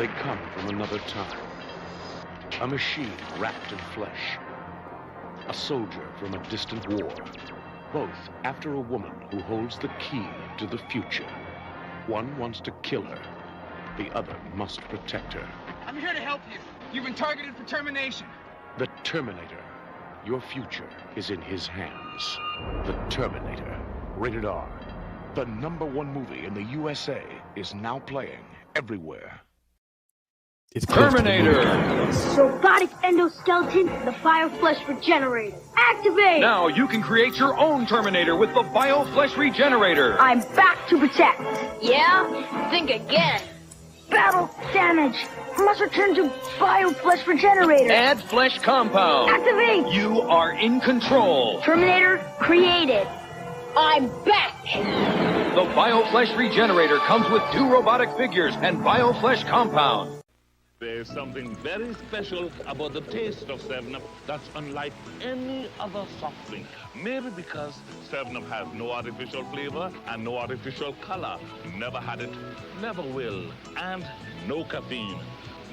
They come from another time. A machine wrapped in flesh. A soldier from a distant war. Both after a woman who holds the key to the future. One wants to kill her. The other must protect her. I'm here to help you. You've been targeted for termination. The Terminator. Your future is in his hands. The Terminator. Rated R. The #1 movie in the USA is now playing everywhere. It's Terminator! Robotic endoskeleton, the bioflesh regenerator. Activate! Now you can create your own Terminator with the bioflesh regenerator. I'm back to protect. Yeah? Think again. Battle damage. Must return to bioflesh regenerator. Add flesh compound. Activate! You are in control. Terminator created. I'm back. The bioflesh regenerator comes with 2 robotic figures and bioflesh compound. There's something very special about the taste of 7-Up that's unlike any other soft drink. Maybe because 7-Up has no artificial flavor and no artificial color. Never had it, never will. And no caffeine.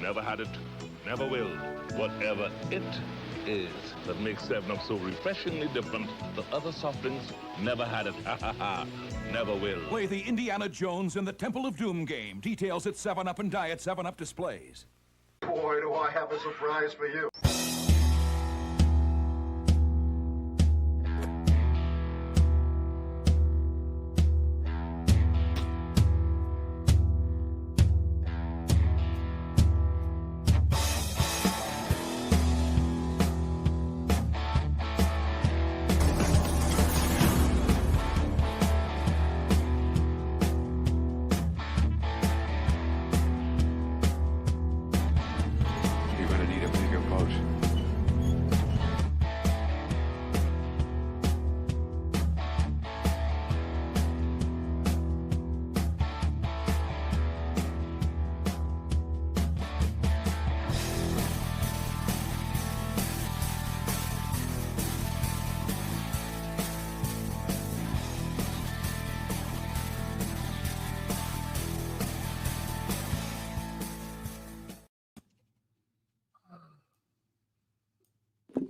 Never had it, never will. Whatever it is that makes 7-Up so refreshingly different, the other soft drinks never had it. Ha ha ha. Never will. Play the Indiana Jones and the Temple of Doom game. Details at 7-Up and Diet 7-Up displays. Boy, do I have a surprise for you.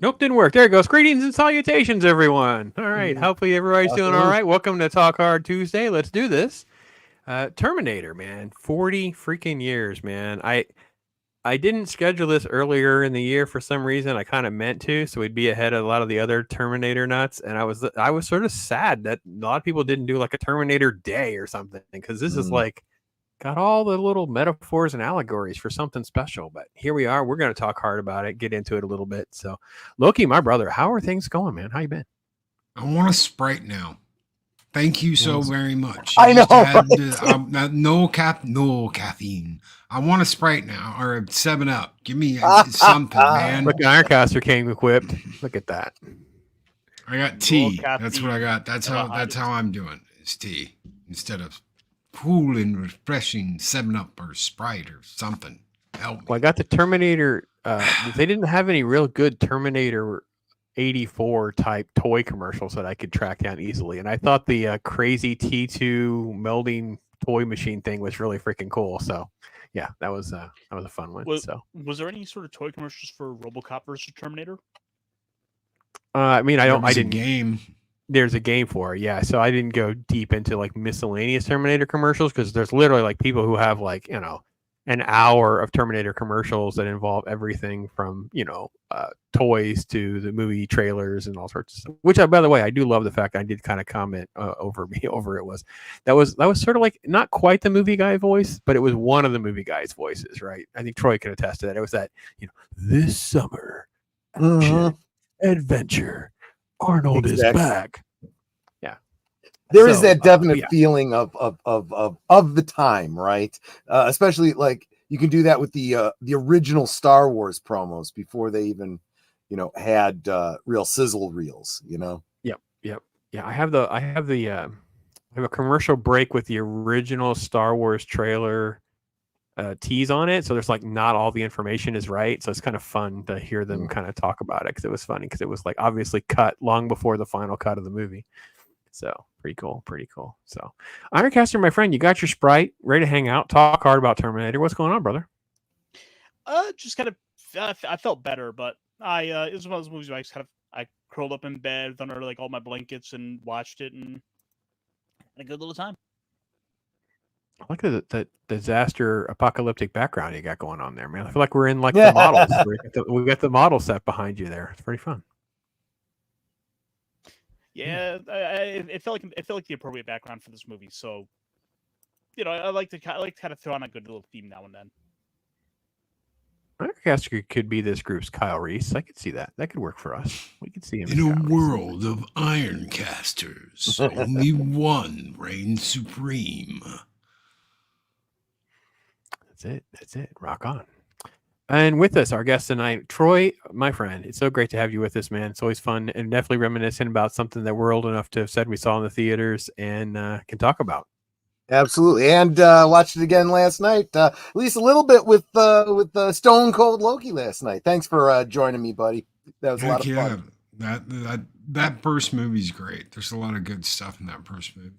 Nope, didn't work. There it goes. Greetings and salutations, everyone. All right. Hopefully everybody's doing all right. Welcome to Talk Hard Tuesday. Let's do this. Terminator, man. 40 freaking years, man. I didn't schedule this earlier in the year for some reason. I kind of meant to, so we'd be ahead of a lot of the other Terminator nuts. And I was sort of sad that a lot of people didn't do like a Terminator Day or something, because this is like got all the little metaphors and allegories for something special. But here we are. We're going to talk hard about it, get into it a little bit. So, Loki, my brother, how are things going, man? How you been? I want a Sprite now. Thank you so very much. I know. No caffeine. I want a Sprite now, or a 7-Up. Give me something, man. Look, IRONCASTER came equipped. Look at that. I got tea. That's what I got. That's how I'm doing. It's tea instead of cool and refreshing 7-Up or Sprite or something. Help me. Well, I got the Terminator. They didn't have any real good Terminator 84 type toy commercials that I could track down easily, and I thought the crazy T2 melding toy machine thing was really freaking cool. So, yeah, that was a fun one. Was there any sort of toy commercials for RoboCop versus Terminator? I mean, I didn't game. There's a game for it, yeah. So I didn't go deep into like miscellaneous Terminator commercials, because there's literally like people who have like, you know, an hour of Terminator commercials that involve everything from, you know, toys to the movie trailers and all sorts of stuff. Which, by the way, I do love the fact I did kind of comment over it was that was sort of like not quite the movie guy voice, but it was one of the movie guy's voices, right? I think Troy can attest to that. It was that, you know, this summer action adventure. Arnold is back. Yeah, there is that definite feeling of the time, right? Especially like you can do that with the original Star Wars promos before they even, you know, had real sizzle reels. You know. Yep. Yeah, I have a commercial break with the original Star Wars trailer tease on it, so there's like not all the information is right, so it's kind of fun to hear them kind of talk about it, because it was funny, because it was like obviously cut long before the final cut of the movie. So pretty cool. So IRONCASTER, my friend, you got your Sprite ready to hang out, talk hard about Terminator. What's going on, brother? Just kind of, I felt better, but it was one of those movies where I curled up in bed under like all my blankets and watched it and had a good little time. I like the disaster apocalyptic background you got going on there, man. I feel like we're in like the models. We got the model set behind you there. It's pretty fun. Yeah, it felt like the appropriate background for this movie. So, I like to kind of throw on a good little theme now and then. IRONCASTER could be this group's Kyle Reese. I could see that. That could work for us. We could see him. In a world of IRONCASTERs, only one reigns supreme. That's it. Rock on. And with us, our guest tonight, Troy, my friend. It's so great to have you with us, man. It's always fun and definitely reminiscent about something that we're old enough to have said we saw in the theaters and can talk about. Absolutely, and watched it again last night. At least a little bit with Stone Cold Loki last night. Thanks for joining me, buddy. That was a lot of fun. That first movie's great. There's a lot of good stuff in that first movie.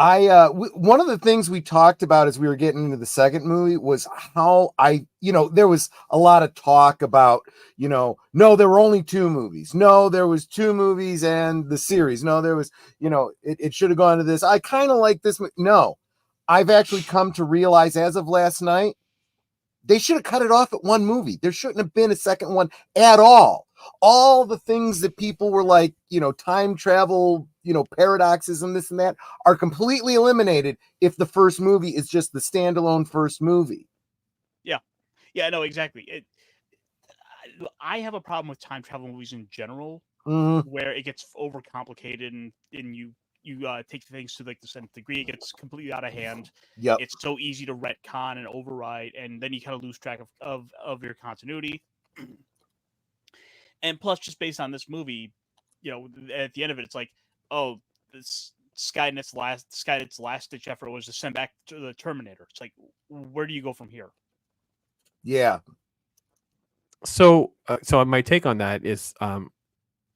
One of the things we talked about as we were getting into the second movie was how there was a lot of talk about, no, there were only 2 movies. No, there was 2 movies and the series. No, there was, it should have gone to this. I kind of like this. No, I've actually come to realize as of last night, they should have cut it off at 1 movie. There shouldn't have been a second one at all. All the things that people were like, time travel, paradoxes and this and that are completely eliminated if the first movie is just the standalone first movie. Yeah, no, exactly. I have a problem with time travel movies in general, where it gets overcomplicated and you take things to like the 7th degree. It gets completely out of hand. Yep. It's so easy to retcon and override, and then you kind of lose track of your continuity. And plus, just based on this movie, at the end of it, it's like, oh, this Skynet's last ditch effort was to send back to the Terminator. It's like, where do you go from here? Yeah. So my take on that is, because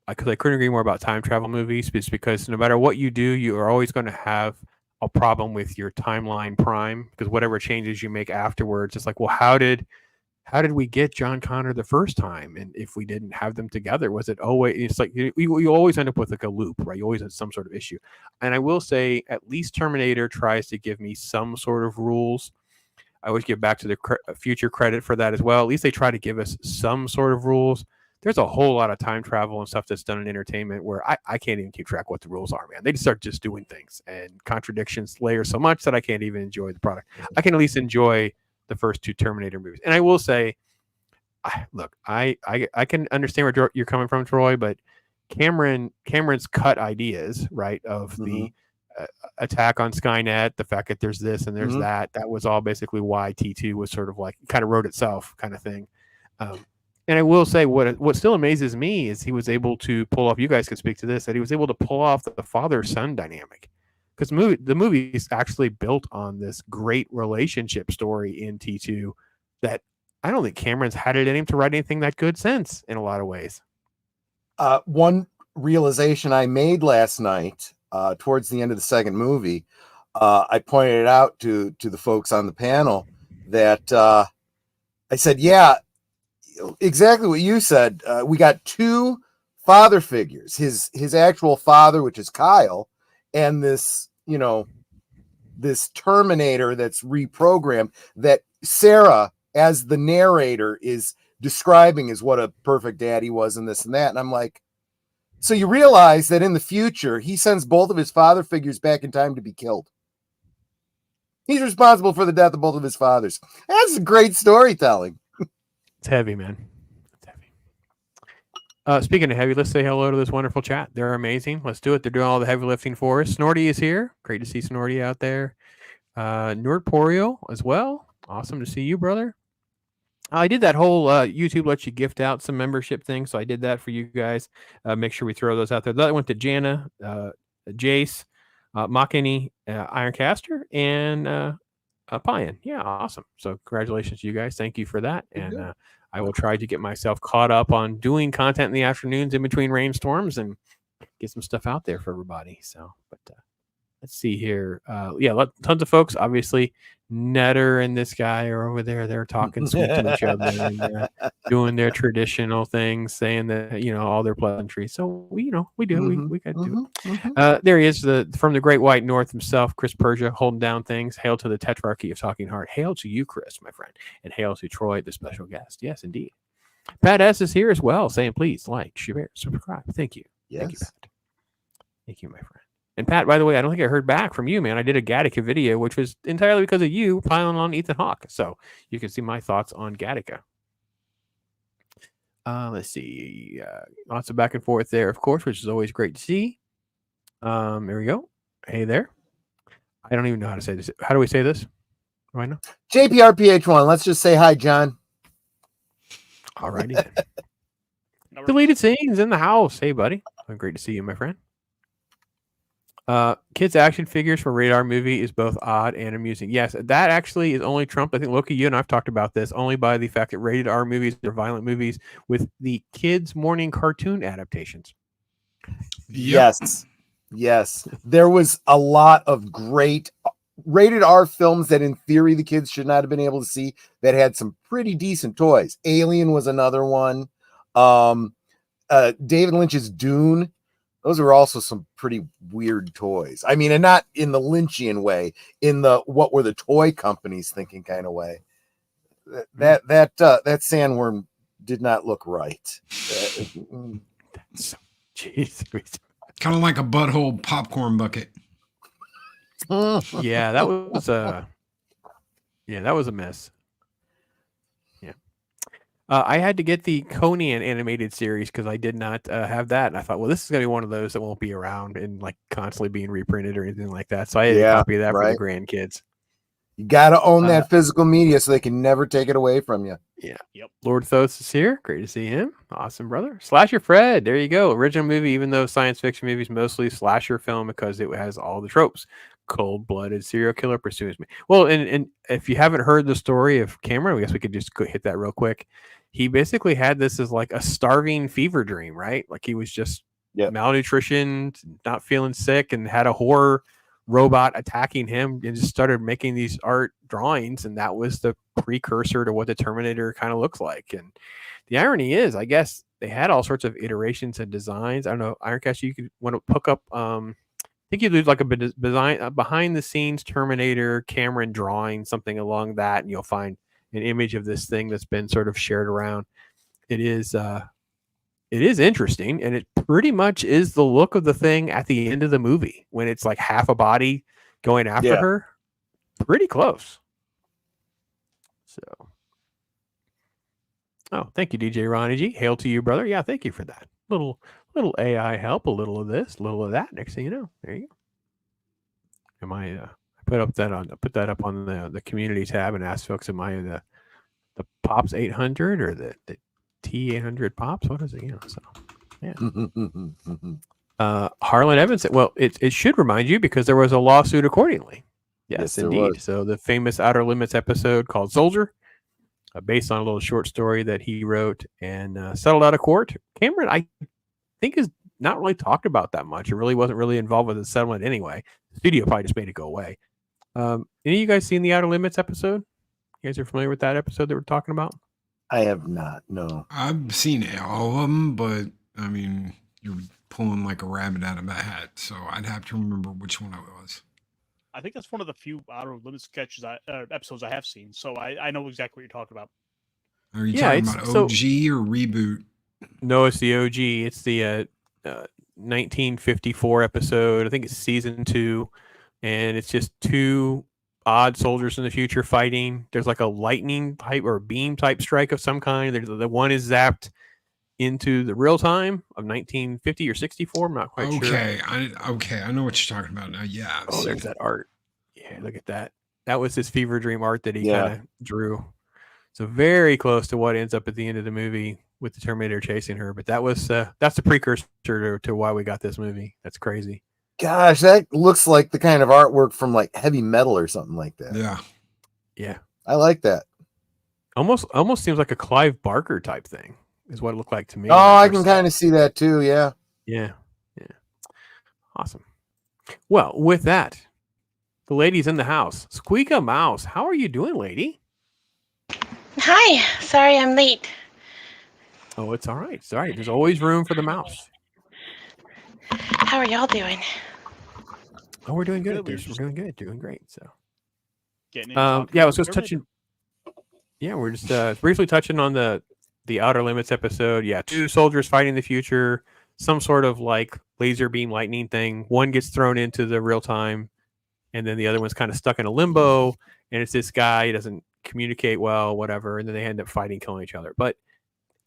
I couldn't agree more about time travel movies, because no matter what you do, you are always going to have a problem with your timeline prime, because whatever changes you make afterwards, it's like, well, how did we get John Connor the first time? And if we didn't have them together, was it always, it's like, you always end up with like a loop, right? You always have some sort of issue. And I will say, at least Terminator tries to give me some sort of rules. I always give back to the future credit for that as well. At least they try to give us some sort of rules. There's a whole lot of time travel and stuff that's done in entertainment where I can't even keep track what the rules are, man. They just start just doing things, and contradictions layer so much that I can't even enjoy the product. I can at least enjoy the first 2 Terminator movies. And I will say, look, I can understand where you're coming from, Troy, but Cameron's cut ideas, right, of the attack on Skynet, the fact that there's this and there's that was all basically why T2 was sort of like, kind of wrote itself kind of thing. And I will say what still amazes me is he was able to pull off, you guys could speak to this, that he was able to pull off the father-son dynamic. Because the movie is actually built on this great relationship story in T2 that I don't think Cameron's had it in him to write anything that good since, in a lot of ways. One realization I made last night, towards the end of the second movie, I pointed it out to the folks on the panel that I said, yeah, exactly what you said. We got 2 father figures, his actual father, which is Kyle, and this Terminator that's reprogrammed that Sarah, as the narrator, is describing as what a perfect dad he was and this and that. And I'm like, so you realize that in the future, he sends both of his father figures back in time to be killed. He's responsible for the death of both of his fathers. That's great storytelling. It's heavy, man. It's heavy. Speaking of heavy, let's say hello to this wonderful chat. They're amazing. Let's do it. They're doing all the heavy lifting for us. Snorty is here. Great to see Snorty out there. Nordporio as well. Awesome to see you, brother. I did that whole YouTube lets you gift out some membership thing, so I did that for you guys. Make sure we throw those out there. That went to Jana, Jace, Makini, IRONCASTER, and Biehn. Yeah, awesome. So congratulations to you guys. Thank you for that. And I will try to get myself caught up on doing content in the afternoons in between rainstorms and get some stuff out there for everybody. So, but let's see here. Yeah, tons of folks. Obviously, Netter and this guy are over there. They're talking sweet to each other and doing their traditional things, saying that, all their pleasantries. So we do. We got to do it. There he is, from the Great White North himself, Chris Persia, holding down things. Hail to the tetrarchy of Talking Heart. Hail to you, Chris, my friend, and hail to Troy, the special guest. Yes, indeed. Pat S is here as well, saying please like, share, subscribe. Thank you. Yes. Thank you, Pat. Thank you, my friend. And Pat, by the way, I don't think I heard back from you, man. I did a Gattaca video, which was entirely because of you piling on Ethan Hawke. So you can see my thoughts on Gattaca. Let's see. Lots of back and forth there, of course, which is always great to see. There we go. Hey there. I don't even know how to say this. How do we say this? Do I know? JPRPH1. Let's just say hi, John. All righty then. Deleted scenes in the house. Hey, buddy. Great to see you, my friend. Kids action figures for Radar movie is both odd and amusing. Yes, that actually is only trumped. I think Loki, you and I've talked about this only by the fact that rated R movies are violent movies with the kids' morning cartoon adaptations. Yep. Yes. There was a lot of great rated R films that in theory the kids should not have been able to see that had some pretty decent toys. Alien was another one. David Lynch's Dune. Those were also some pretty weird toys. I mean, and not in the Lynchian way, in the what were the toy companies thinking kind of way. That sandworm did not look right. Jeez. Kind of like a butthole popcorn bucket. Yeah, that was a mess. I had to get the Conan animated series because I did not have that. And I thought, well, this is going to be one of those that won't be around and like constantly being reprinted or anything like that. So I had a copy of that for the grandkids. You got to own that physical media so they can never take it away from you. Yeah. Yep. Lord Thoth is here. Great to see him. Awesome, brother. Slasher Fred. There you go. Original movie, even though science fiction movies mostly slasher film because it has all the tropes. Cold-blooded serial killer pursues me. Well, and if you haven't heard the story of Cameron, I guess we could just hit that real quick. He basically had this as like a starving fever dream, right? Like he was just malnutrition, not feeling sick, and had a horror robot attacking him and just started making these art drawings. And that was the precursor to what the Terminator kind of looks like. And the irony is, I guess they had all sorts of iterations and designs. I don't know, Ironcaster, you could want to hook up, I think you do like a behind the scenes Terminator Cameron drawing, something along that, and you'll find an image of this thing that's been sort of shared around. It is interesting, and it pretty much is the look of the thing at the end of the movie when it's like half a body going after her. Pretty close. So, thank you, DJ Ronnie G. Hail to you, brother. Yeah, thank you for that. Little AI help, a little of this, a little of that. Next thing you know, there you go. Am I put that up on the community tab and ask folks, am I the Pops 800 or the T800 Pops? What is it? Harlan Evans said, well, it should remind you because there was a lawsuit accordingly. Yes, indeed. So the famous Outer Limits episode called Soldier, based on a little short story that he wrote and settled out of court. Cameron, I think, is not really talked about that much. It really wasn't really involved with the settlement anyway. The studio probably just made it go away. Any of you guys seen the Outer Limits episode? You guys are familiar with that episode that we're talking about? I have not. No, I've seen all of them, but I mean, you're pulling like a rabbit out of a hat, so I'd have to remember which one it was. I think that's one of the few Outer Limits sketches episodes I have seen, so I know exactly what you're talking about. Are you talking about OG or reboot? No, it's the OG. It's the 1954 episode. I think it's season 2, and it's just two odd soldiers in the future fighting. There's like a lightning type or beam type strike of some kind. The one is zapped into the real time of 1950 or 64. I'm not quite sure. I know what you're talking about now. Yeah. Oh, there's that art. Yeah, look at that. That was his fever dream art that he kind of drew. So very close to what ends up at the end of the movie with the Terminator chasing her. But that was that's the precursor to why we got this movie. That's crazy. Gosh, that looks like the kind of artwork from like Heavy Metal or something like that. Yeah. Yeah. I like that. Almost seems like a Clive Barker type thing is what it looked like to me. Oh, I can kind of see that too. Yeah. Yeah. Yeah. Awesome. Well, with that, The lady's in the house. SQUEEKA Mouse. How are you doing, lady? Hi. Sorry I'm late. Oh, it's all right. It's all right. There's always room for the mouse. How are y'all doing? Oh, we're doing good. We're doing good. Doing great. So, getting yeah, I was just touching. Yeah, we're just briefly touching on the Outer Limits episode. Yeah, 2 soldiers fighting the future. Some sort of like laser beam lightning thing. One gets thrown into the real time, and then the other one's kind of stuck in a limbo. And it's this guy. He doesn't communicate well, whatever. And then they end up fighting, killing each other. But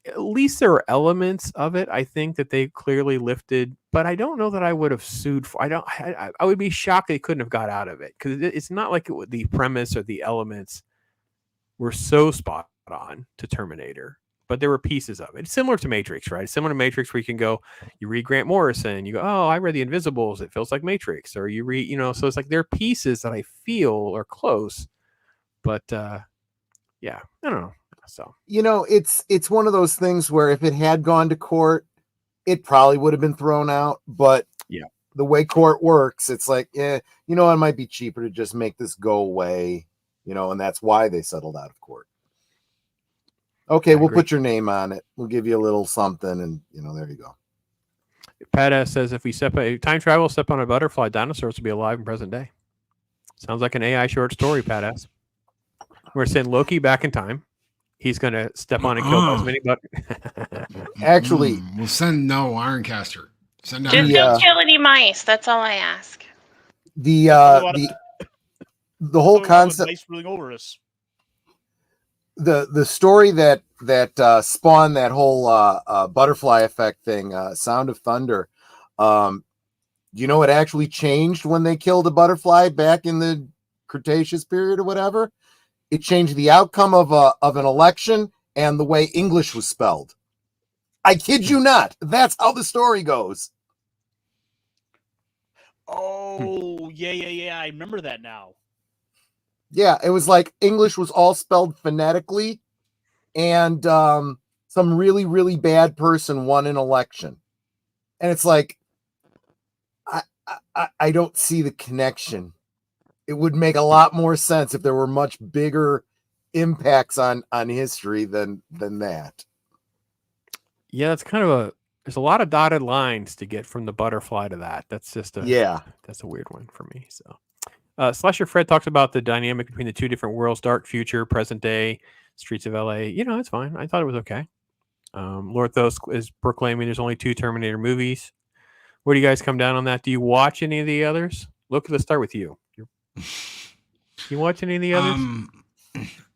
at least there are elements of it, I think, that they clearly lifted. But I don't know that I would have sued for. I would be shocked they couldn't have got out of it, because it's not like the premise or the elements were so spot on to Terminator. But there were pieces of it. It's similar to Matrix, right? It's similar to Matrix, where you can go, you read Grant Morrison, you go, oh, I read The Invisibles, it feels like Matrix. Or you read, so it's like there are pieces that I feel are close. But yeah, I don't know. So it's one of those things where if it had gone to court, it probably would have been thrown out. But yeah, the way court works, it's like, it might be cheaper to just make this go away, and that's why they settled out of court. Okay, we'll put your name on it. We'll give you a little something, and there you go. Pat S says, if we time travel, step on a butterfly, dinosaurs will be alive in present day. Sounds like an AI short story, Pat S. We're sending Loki back in time. He's going to step on and kill as many Actually, we'll send IRONCASTER. Send Just don't kill any mice. That's all I ask. The whole concept. Mice ruling over us. The story that spawned that whole butterfly effect thing, Sound of Thunder. It actually changed when they killed a butterfly back in the Cretaceous period or whatever. It changed the outcome of an election and the way English was spelled. I kid you not. That's how the story goes. Oh, yeah. I remember that now. Yeah, it was like English was all spelled phonetically, and some really, really bad person won an election. And it's like, I don't see the connection. It would make a lot more sense if there were much bigger impacts on history than that. Yeah, that's kind of there's a lot of dotted lines to get from the butterfly to that. That's just that's a weird one for me. So Slasher Fred talks about the dynamic between the 2 different worlds, dark future, present day, streets of LA. It's fine. I thought it was okay. Lorthos is proclaiming there's only 2 Terminator movies. Where do you guys come down on that? Do you watch any of the others? Look, let's start with you. You watch any of the others?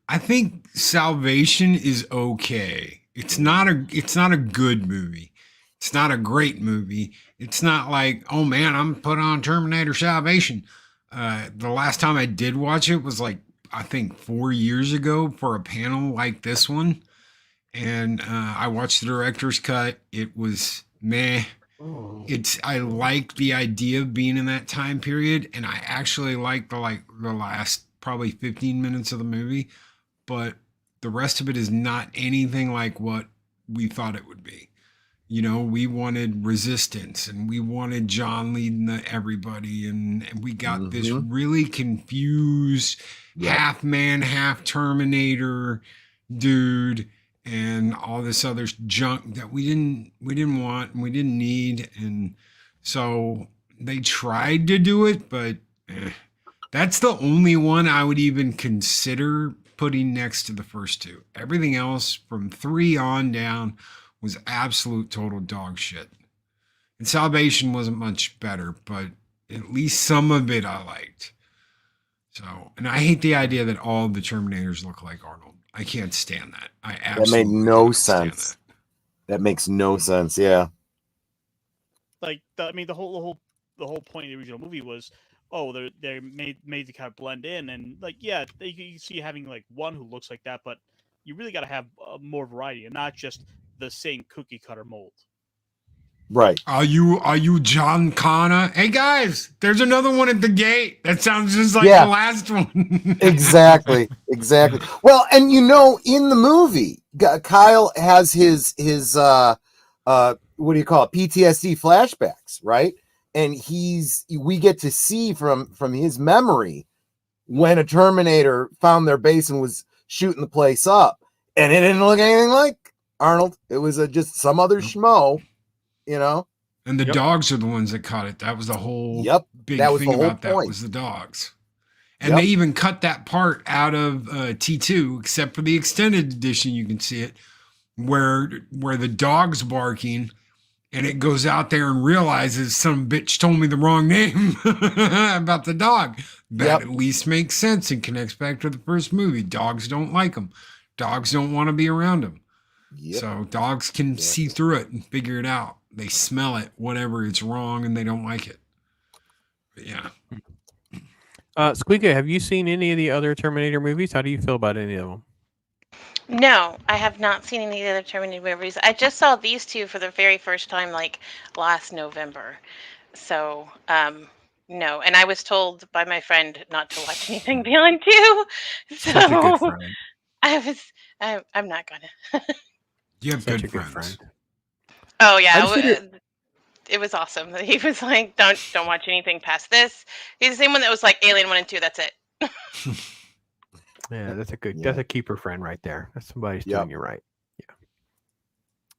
I think Salvation is okay. It's not a good movie. It's not a great movie. It's not like, oh man, I'm put on Terminator Salvation. The last time I did watch it was like, I think 4 years ago for a panel like this one. And I watched the director's cut. It was meh. I like the idea of being in that time period, and I actually like the last probably 15 minutes of the movie, but the rest of it is not anything like what we thought it would be. We wanted resistance, and we wanted John leading everybody, and we got this really confused half man, half Terminator dude, and all this other junk that we didn't want and we didn't need. And so they tried to do it, but that's the only one I would even consider putting next to the first 2. Everything else from 3 on down was absolute total dog shit. And Salvation wasn't much better, but at least some of it I liked. So, and I hate the idea that all the Terminators look like Arnold. I can't stand that. That made no sense. That makes no sense. Yeah. Like, the whole point of the original movie was, they're made to kind of blend in, and like, yeah, you see having like one who looks like that, but you really got to have more variety and not just the same cookie cutter mold. Right. Are you John Connor? Hey guys, there's another one at the gate. That sounds just like the last one. Exactly. Well, and in the movie, Kyle has his what do you call it? PTSD flashbacks, right? and we get to see from his memory when a Terminator found their base and was shooting the place up, and it didn't look anything like Arnold. It was just some other schmo, you know. And the dogs are the ones that caught it. That was the whole big that was thing the whole about that point. was the dogs. And they even cut that part out of T2, except for the extended edition. You can see it where the dog's barking, and it goes out there and realizes some bitch told me the wrong name about the dog. That at least makes sense and connects back to the first movie. Dogs don't like them. Dogs don't want to be around them. So dogs can see through it and figure it out. They smell it, whatever, it's wrong, and they don't like it. But yeah. SQUEEKA, have you seen any of the other Terminator movies? How do you feel about any of them? No, I have not seen any of the other Terminator movies. I just saw these two for the very first time, like last November. So, no. And I was told by my friend not to watch anything Biehn 2. So Such a good friend. I'm not gonna. You have Such good a friends. Oh yeah, it was awesome. He was like, "Don't watch anything past this." He's the same one that was like Alien 1 and 2. That's it. Yeah, that's a good. That's a keeper friend right there. That's somebody's doing you right.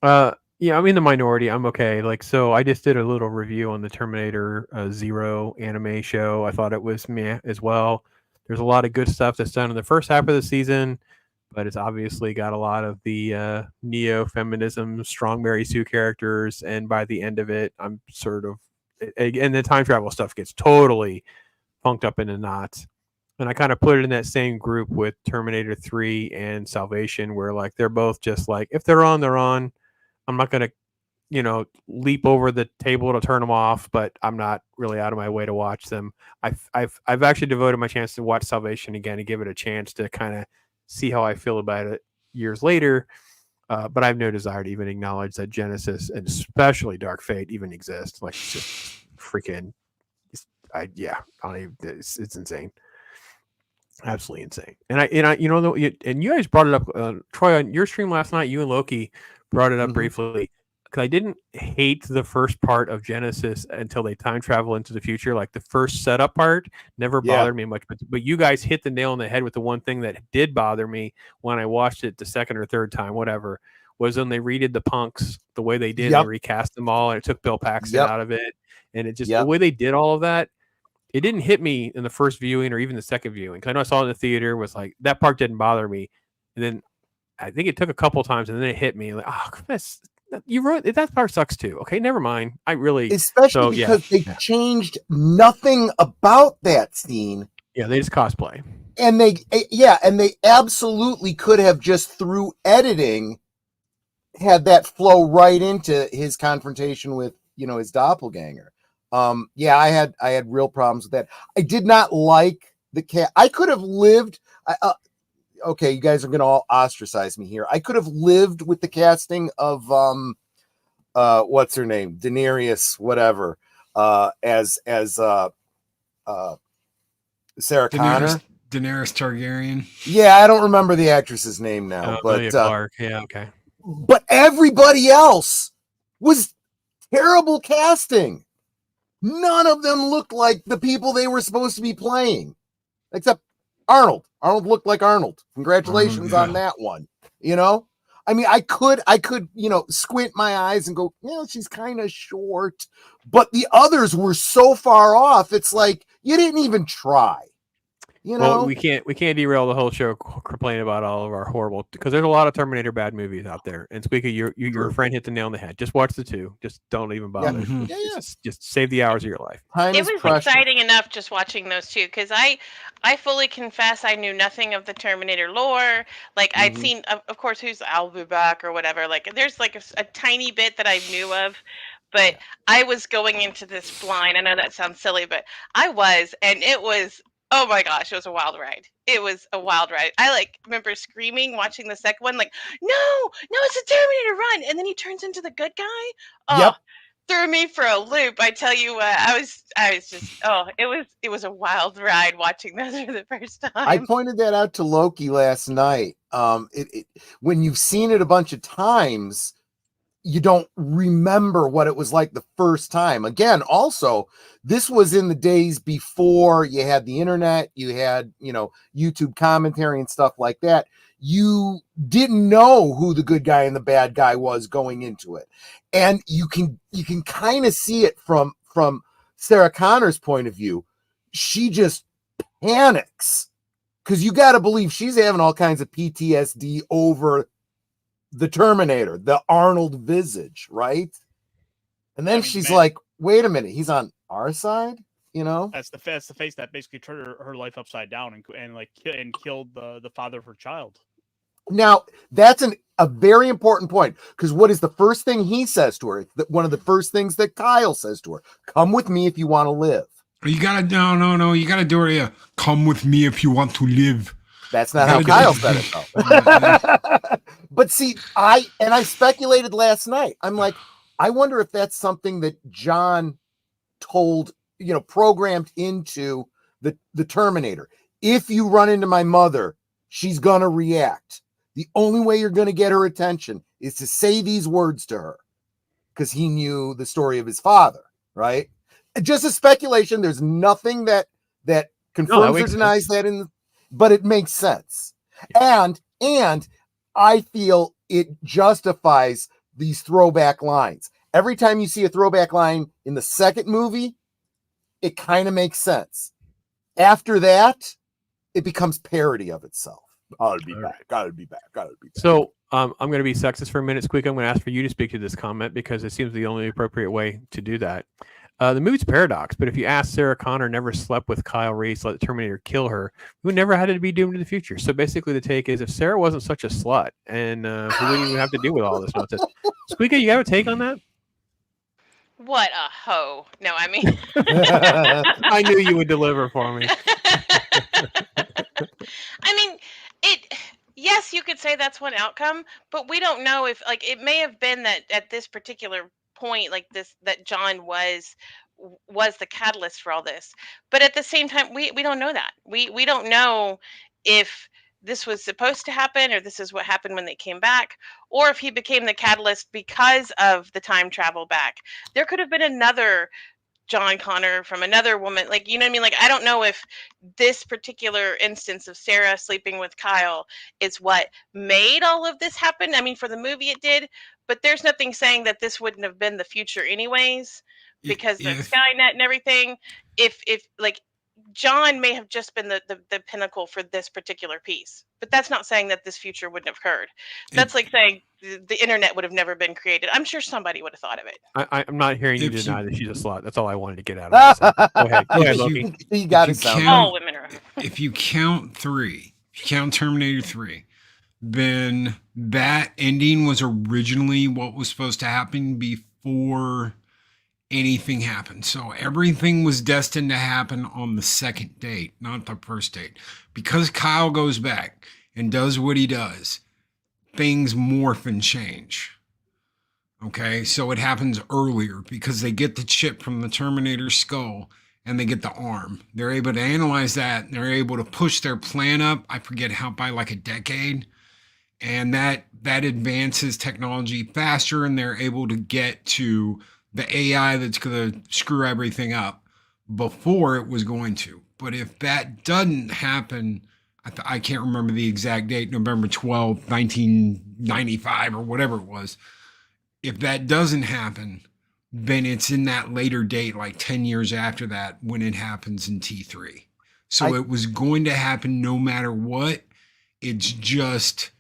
Yeah. I'm in the minority. I'm okay. Like, so I just did a little review on the Terminator Zero anime show. I thought it was meh as well. There's a lot of good stuff that's done in the first half of the season, but it's obviously got a lot of the neo-feminism, strong Mary Sue characters, and by the end of it, I'm sort of, and the time travel stuff gets totally funked up into knots. And I kind of put it in that same group with Terminator 3 and Salvation, where like they're both just like, if they're on, they're on. I'm not gonna, leap over the table to turn them off, but I'm not really out of my way to watch them. I've actually devoted my chance to watch Salvation again and give it a chance to kind of see how I feel about it years later. But I have no desire to even acknowledge that Genesis and especially Dark Fate even exist. Like, it's just freaking, it's insane. Absolutely insane. And you guys brought it up, Troy, on your stream last night. You and Loki brought it up briefly, because I didn't hate the first part of Genesis until they time travel into the future. Like the first setup part never bothered me much, but you guys hit the nail on the head with the one thing that did bother me when I watched it the second or third time, whatever, was when they redid the punks the way they did. They recast them all, and it took Bill Paxton out of it, and it just the way they did all of that. It didn't hit me in the first viewing or even the second viewing. I know I saw it in the theater, was like, that part didn't bother me. And then I think it took a couple times, and then it hit me like, you wrote that part sucks too. Okay, never mind. Especially because they changed nothing about that scene. Yeah, they just cosplay. And they absolutely could have just through editing had that flow right into his confrontation with, his doppelganger. I had real problems with that. I did not like the cat. I could have lived. Okay, you guys are gonna all ostracize me here. I could have lived with the casting of what's her name, Daenerys, whatever, as Sarah Connor. Daenerys Targaryen. Yeah, I don't remember the actress's name now, but Clark. Yeah, okay. But everybody else was terrible casting. None of them looked like the people they were supposed to be playing, except Arnold. Arnold looked like Arnold. Congratulations on that one. I mean, I could, squint my eyes and go, she's kind of short, but the others were so far off. It's like, you didn't even try. Well, we can't derail the whole show complaining about all of our horrible, because there's a lot of Terminator bad movies out there. And SQUEEKA, your friend hit the nail on the head. Just watch the two. Just don't even bother. Just save the hours of your life. It was exciting enough just watching those two, because I fully confess I knew nothing of the Terminator lore. Like I'd seen, of course, who's I'll be back or whatever. Like there's like a tiny bit that I knew of. But I was going into this blind. I know that sounds silly, but I was, and it was. Oh my gosh, it was a wild ride. It was a wild ride. I remember screaming watching the second one, like, no, it's a Terminator, run. And then he turns into the good guy. Oh, threw me for a loop. I tell you what, I was just, it was a wild ride watching those for the first time. I pointed that out to Loki last night. When you've seen it a bunch of times, you don't remember what it was like the first time. Again, also, this was in the days before you had the internet, you had, YouTube commentary and stuff like that. You didn't know who the good guy and the bad guy was going into it. And you can kind of see it from Sarah Connor's point of view. She just panics because you got to believe she's having all kinds of PTSD over the Terminator, the Arnold visage, right? And then she's like, wait a minute, he's on our side, That's the face that basically turned her life upside down and killed the father of her child. Now, that's a very important point, because what is the first thing he says to her? One of the first things that Kyle says to her: come with me if you want to live. You gotta, no, you gotta do it. Yeah. Come with me if you want to live. That's not how Kyle said it, though. But see, I speculated last night. I'm like, I wonder if that's something that John told, programmed into the Terminator. If you run into my mother, she's gonna react. The only way you're gonna get her attention is to say these words to her, because he knew the story of his father, right? Just a speculation. There's nothing that confirms or denies that but it makes sense. And I feel it justifies these throwback lines. Every time you see a throwback line in the second movie, it kind of makes sense. After that, it becomes parody of itself. Gotta be back. So I'm going to be sexist for a minute, Squeak. I'm going to ask for you to speak to this comment because it seems the only appropriate way to do that. The movie's paradox, but if you ask Sarah Connor never slept with Kyle Reese, let the Terminator kill her, we never had to be doomed to the future. So basically the take is if Sarah wasn't such a slut, and we wouldn't even have to deal with all this nonsense. Squeaka, you have a take on that? What a hoe. No, I mean... I knew you would deliver for me. I mean, yes, you could say that's one outcome, but we don't know if, it may have been that at this particular point that John was the catalyst for all this, but at the same time we don't know that. We don't know if this was supposed to happen or this is what happened when they came back, or if he became the catalyst because of the time travel back. There could have been another John Connor from another woman, you know what I mean? I don't know if this particular instance of Sarah sleeping with Kyle is what made all of this happen. I mean, for the movie it did, but there's nothing saying that this wouldn't have been the future anyways, because the Skynet and everything. If John may have just been the pinnacle for this particular piece, but that's not saying that this future wouldn't have occurred. That's like saying the internet would have never been created. I'm sure somebody would have thought of it. I'm not hearing you deny that she's a slut. That's all I wanted to get out of this. Go ahead, Loki. You got it. All women are. If you count Terminator 3, then that ending was originally what was supposed to happen before anything happened. So everything was destined to happen on the second date, not the first date. Because Kyle goes back and does what he does, things morph and change. Okay, so it happens earlier because they get the chip from the Terminator's skull and they get the arm. They're able to analyze that and they're able to push their plan up, I forget how, by a decade. And that advances technology faster, and they're able to get to the AI that's going to screw everything up before it was going to. But if that doesn't happen, I can't remember the exact date, November 12th, 1995 or whatever it was. If that doesn't happen, then it's in that later date, 10 years after that, when it happens in T3. So it was going to happen no matter what. It's just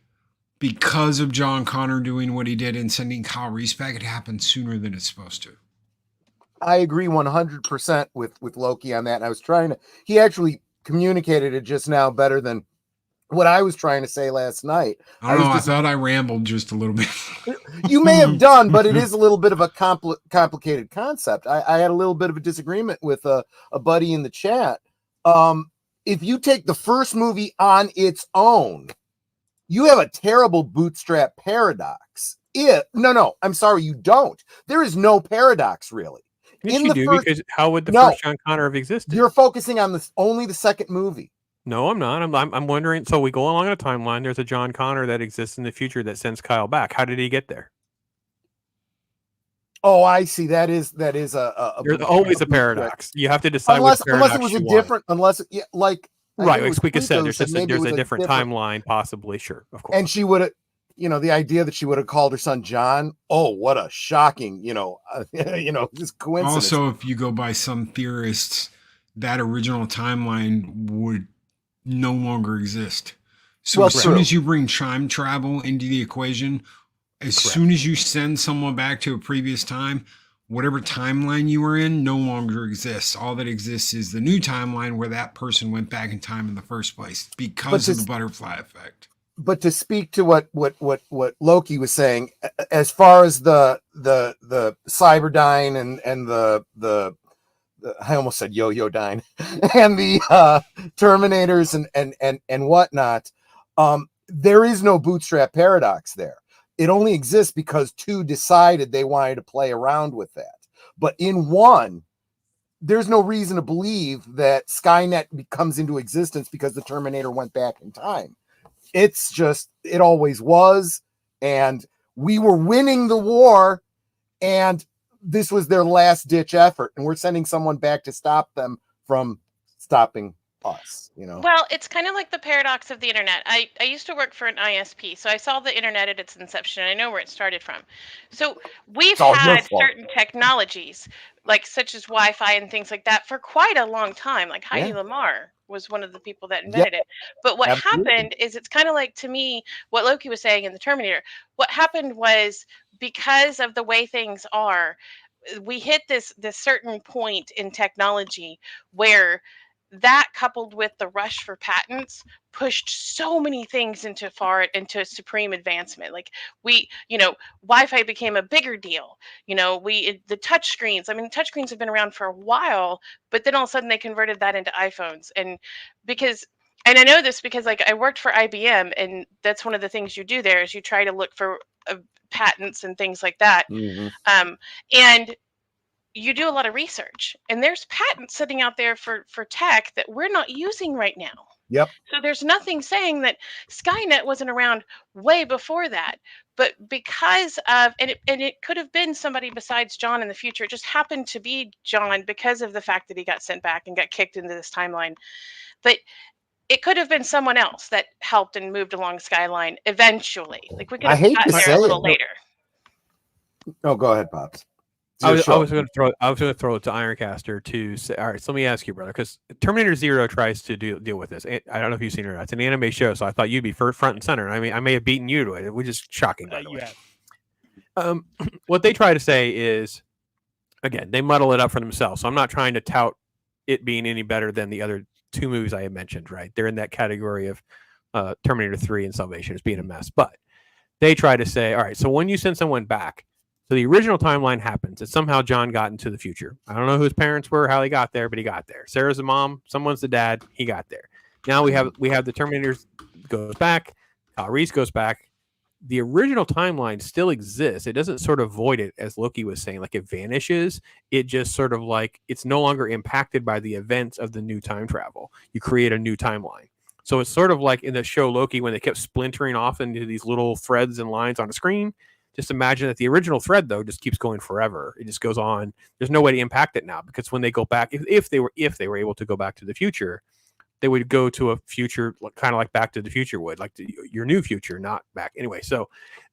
because of John Connor doing what he did and sending Kyle Reese back, it happened sooner than it's supposed to. I agree 100% with Loki on that. And I was he actually communicated it just now better than what I was trying to say last night. I thought I rambled just a little bit. You may have done, but it is a little bit of a complicated concept. I had a little bit of a disagreement with a buddy in the chat. If you take the first movie on its own, you have a terrible bootstrap paradox. I'm sorry, you don't. There is no paradox, really. Yes, you do, because how would the first John Connor have existed? You're focusing on only the second movie. No, I'm not. I'm wondering. So we go along in a timeline. There's a John Connor that exists in the future that sends Kyle back. How did he get there? Oh, I see. That is a There's always a paradox. You have to decide unless which paradox it was a you want. different like Right, like Squeeka said, Squeeka there's a different timeline, possibly. Sure, of course. And she would have, the idea that she would have called her son John. Oh, what a shocking, this coincidence. Also, if you go by some theorists, that original timeline would no longer exist. So as soon as you bring time travel into the equation, as soon as you send someone back to a previous time, whatever timeline you were in no longer exists. All that exists is the new timeline where that person went back in time in the first place because of the butterfly effect. But to speak to what Loki was saying, as far as the Cyberdyne and the I almost said Yo-Yo-Dyne and the Terminators and whatnot, there is no bootstrap paradox there. It only exists because two decided they wanted to play around with that. But in one, there's no reason to believe that Skynet comes into existence because the Terminator went back in time. It's just, it always was. And we were winning the war. And this was their last ditch effort. And we're sending someone back to stop them from stopping us, Well, it's kind of like the paradox of the internet. I used to work for an ISP, so I saw the internet at its inception. And I know where it started from. So we've had certain technologies, like such as Wi-Fi and things like that, for quite a long time. Like Heidi Lamar was one of the people that invented it. But what happened is, it's kind of like, to me, what Loki was saying in the Terminator. What happened was, because of the way things are, we hit this certain point in technology where that, coupled with the rush for patents, pushed so many things into supreme advancement. Like Wi-Fi became a bigger deal. The touch screens. I mean, touch screens have been around for a while, but then all of a sudden they converted that into iPhones. And I know this because, like, I worked for IBM, and that's one of the things you do there is you try to look for patents and things like that. And you do a lot of research, and there's patents sitting out there for tech that we're not using right now. Yep. So there's nothing saying that Skynet wasn't around way before that, but because of, and it could have been somebody besides John in the future. It just happened to be John because of the fact that he got sent back and got kicked into this timeline. But it could have been someone else that helped and moved along the skyline eventually. Like, we could have gotten there a little later. No, go ahead, Pops. I was going to throw it to Ironcaster to say, all right, so let me ask you, brother, because Terminator Zero tries to deal with this. I don't know if you've seen it or not. It's an anime show, so I thought you'd be front and center. I mean, I may have beaten you to it, which is shocking, by the way. What they try to say is, again, they muddle it up for themselves. So I'm not trying to tout it being any better than the other two movies I have mentioned, right? They're in that category of Terminator 3 and Salvation as being a mess. But they try to say, all right, so when you send someone back, so the original timeline happens that somehow John got into the future. I don't know who his parents were, how he got there, but he got there. Sarah's the mom, someone's the dad, he got there. Now we have the Terminators goes back, Kyle Reese goes back. The original timeline still exists. It doesn't sort of void it, as Loki was saying, like it vanishes. It just sort of like it's no longer impacted by the events of the new time travel. You create a new timeline. So it's sort of like in the show Loki when they kept splintering off into these little threads and lines on a screen. Just imagine that the original thread, though, just keeps going forever. It just goes on. There's no way to impact it now, because when they go back, if they were able to go back to the future, they would go to a future kind of like Back to the Future would, like your new future, not back. Anyway, so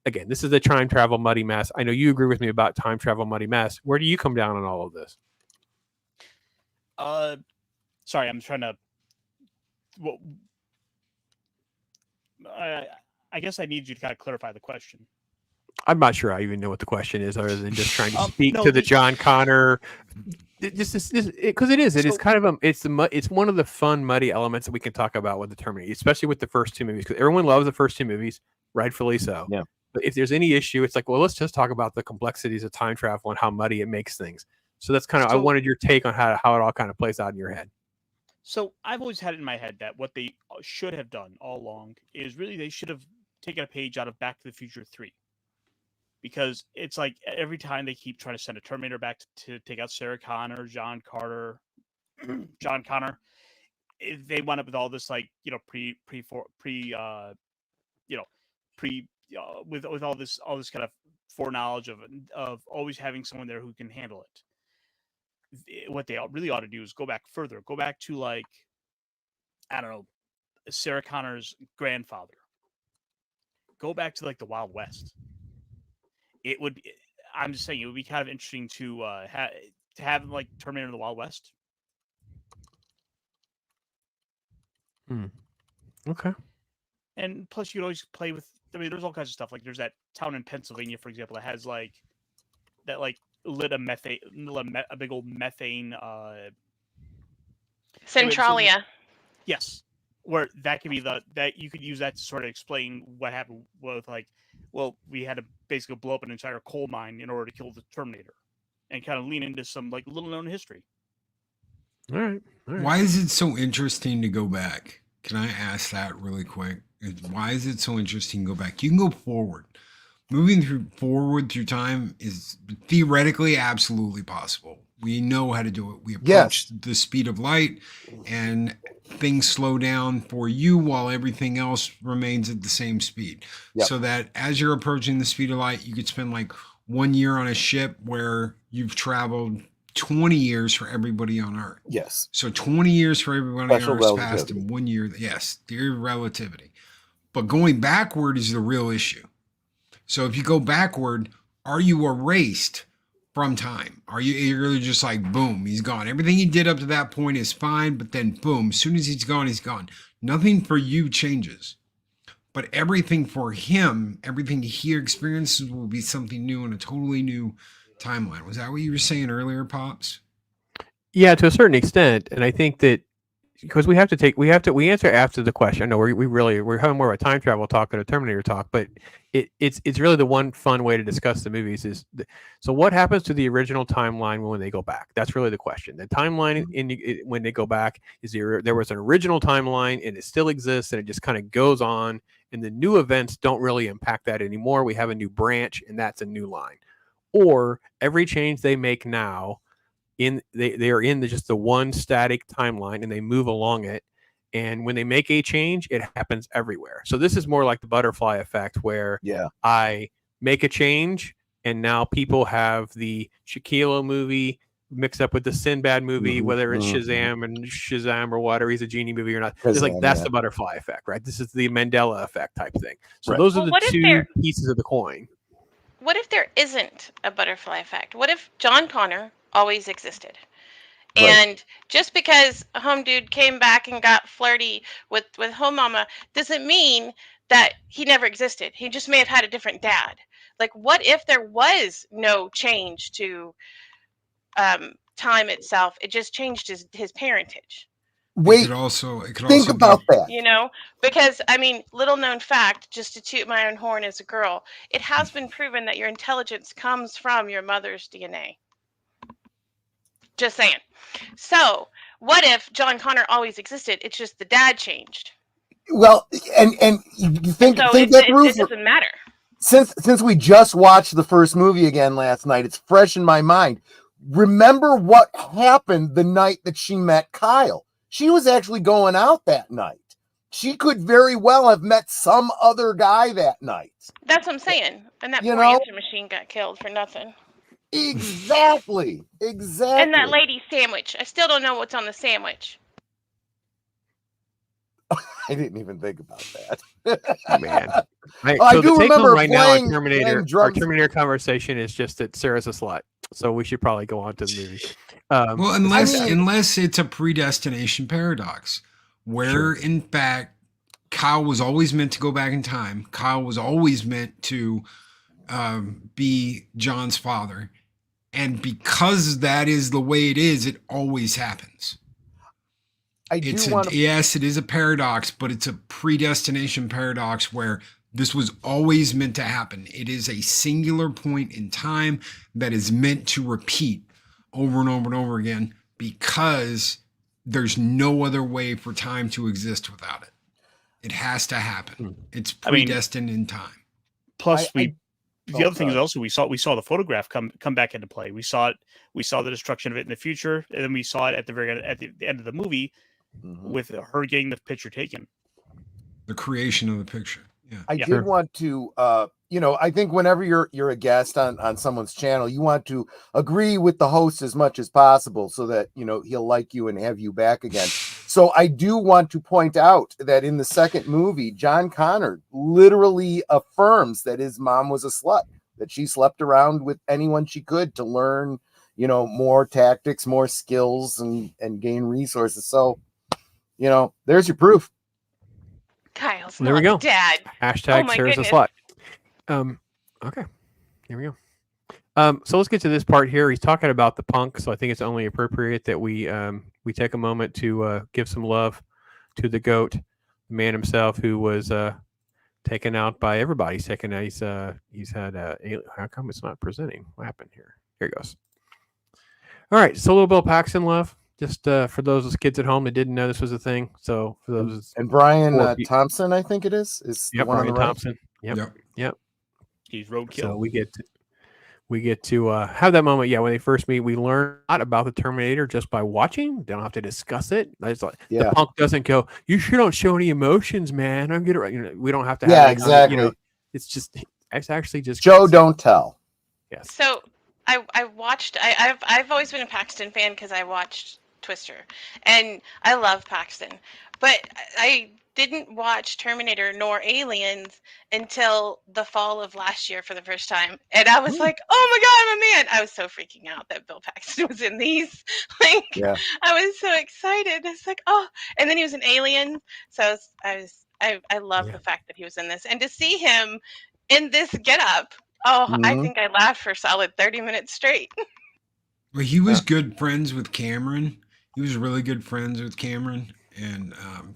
again, this is a time travel muddy mess. I know you agree with me about time travel muddy mess. Where do you come down on all of this? Sorry, I'm trying to. Well, I guess I need you to kind of clarify the question. I'm not sure I even know what the question is, other than just trying to speak to the John Connor. Because it is kind of it's one of the fun muddy elements that we can talk about with the Terminator, especially with the first two movies, because everyone loves the first two movies, rightfully so. Yeah. But if there's any issue, it's like, well, let's just talk about the complexities of time travel and how muddy it makes things. So that's kind of I wanted your take on how it all kind of plays out in your head. So I've always had it in my head that what they should have done all along is really they should have taken a page out of Back to the Future 3. Because it's like every time they keep trying to send a Terminator back to take out Sarah Connor, John Connor, they wind up with all this, like, with all this kind of foreknowledge of always having someone there who can handle it. What they really ought to do is go back further. Go back to, like, I don't know, Sarah Connor's grandfather. Go back to, like, the Wild West. It would. I'm just saying, it would be kind of interesting to have like Terminator in the Wild West. Okay. And plus, you could always play with. I mean, there's all kinds of stuff. Like, there's that town in Pennsylvania, for example, that has like that lit a big old methane. Centralia. Yes, where that could be that you could use that to sort of explain what happened with, like, well, we had to basically blow up an entire coal mine in order to kill the Terminator, and kind of lean into some like little known history. All right. Why is it so interesting to go back? Can I ask that really quick? Why is it so interesting to go back? You can go forward. Moving forward through time is theoretically absolutely possible. We know how to do it. We approach the speed of light, and things slow down for you while everything else remains at the same speed. So that as you're approaching the speed of light, you could spend like 1 year on a ship where you've traveled 20 years for everybody on Earth. Yes. So 20 years for everybody Special on Earth passed in 1 year. Yes, theory of relativity. But going backward is the real issue. So if you go backward, are you erased from time? Are you really just like, boom, he's gone? Everything he did up to that point is fine, but then boom, as soon as he's gone, he's gone. Nothing for you changes. But everything for him, everything he experiences will be something new in a totally new timeline. Was that what you were saying earlier, Pops? Yeah, to a certain extent. And I think that because we answer after the question. No, we're having more of a time travel talk than a Terminator talk, but it's really the one fun way to discuss the movies is so what happens to the original timeline when they go back? That's really the question. The timeline when they go back is there was an original timeline and it still exists and it just kind of goes on, and the new events don't really impact that anymore. We have a new branch and that's a new line. Or every change they make now they are in just the one static timeline and they move along it, and when they make a change it happens everywhere. So this is more like the butterfly effect where I make a change and now people have the Shaquille movie mixed up with the Sinbad movie, whether it's Shazam or whatever, he's a genie movie or not. It's like that's the butterfly effect, right? This is the Mandela effect type thing. So those are the two pieces of the coin. What if there isn't a butterfly effect? What if John Connor always existed? And just because a home dude came back and got flirty with home mama doesn't mean that he never existed. He just may have had a different dad. Like, what if there was no change to time itself? It just changed his parentage. Wait, think about that. You know, because I mean, little known fact, just to toot my own horn as a girl, it has been proven that your intelligence comes from your mother's DNA. Just saying. So, what if John Connor always existed? It's just the dad changed. Well, and you think that through. It doesn't matter. Since we just watched the first movie again last night, it's fresh in my mind. Remember what happened the night that she met Kyle? She was actually going out that night. She could very well have met some other guy that night. That's what I'm saying. And that poor answer machine got killed for nothing. Exactly. And that lady's sandwich. I still don't know what's on the sandwich. I didn't even think about that. Man. I do remember right now, our Terminator conversation is just that Sarah's a slut. So we should probably go on to the movie. Well, unless it's a predestination paradox, where in fact Kyle was always meant to go back in time. Kyle was always meant to be John's father, and because that is the way it is, it always happens. Yes, it is a paradox, but it's a predestination paradox where this was always meant to happen. It is a singular point in time that is meant to repeat over and over and over again because there's no other way for time to exist without it. It has to happen. It's predestined in time. Plus, the other thing is also we saw the photograph come back into play. We saw the destruction of it in the future, and then we saw it at the end of the movie with her getting the picture taken. The creation of the picture. I did want to, I think whenever you're a guest on someone's channel, you want to agree with the host as much as possible so that, he'll like you and have you back again. So I do want to point out that in the second movie, John Connor literally affirms that his mom was a slut, that she slept around with anyone she could to learn, more tactics, more skills, and gain resources. So, there's your proof. Kyle's there we go. Dad. Hashtag oh my Sarah's goodness. a slut. Okay. Here we go. So let's get to this part here. He's talking about the punk, so I think it's only appropriate that we take a moment to give some love to the GOAT, the man himself, who was taken out by everybody. He's taken out. He's had how come it's not presenting? What happened here? Here it goes. All right, so a little Bill Paxton love. Just for those kids at home that didn't know this was a thing. So for those and Brian Thompson, I think it is the one Brian on the right. Thompson. Yep. He's roadkill. So we get to have that moment. Yeah, when they first meet, we learn a lot about the Terminator just by watching. They don't have to discuss it. It's like the punk doesn't go, "You sure don't show any emotions, man." I'm gonna, we don't have to. Yeah, exactly. It's actually just Joe, don't tell. Yes. So I watched. I've always been a Paxton fan because I watched Twister, and I love Paxton, but I didn't watch Terminator nor Aliens until the fall of last year for the first time, and I was like, "Oh my god, I'm a man!" I was so freaking out that Bill Paxton was in these. I was so excited. It's like, oh, and then he was in Aliens, so I love the fact that he was in this, and to see him in this getup. Oh, I think I laughed for a solid 30 minutes straight. Well, he was good friends with Cameron. He was really good friends with Cameron, and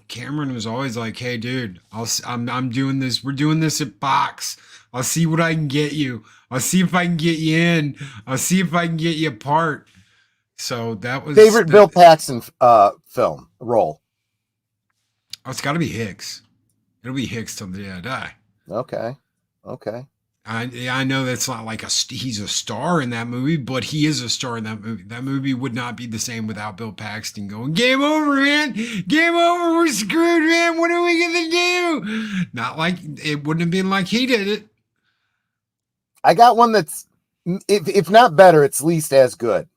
Cameron was always like, "Hey, dude, I'm doing this. We're doing this at Fox. I'll see what I can get you. I'll see if I can get you in. I'll see if I can get you a part." So that was favorite Bill Paxton film role. Oh, it's got to be Hicks. It'll be Hicks till the day I die. Okay. I know that's not like he's a star in that movie, but he is a star in that movie. That movie would not be the same without Bill Paxton going, "Game over, man. Game over. We're screwed, man. What are we going to do?" Not like it wouldn't have been like he did it. I got one that's, if not better, it's at least as good.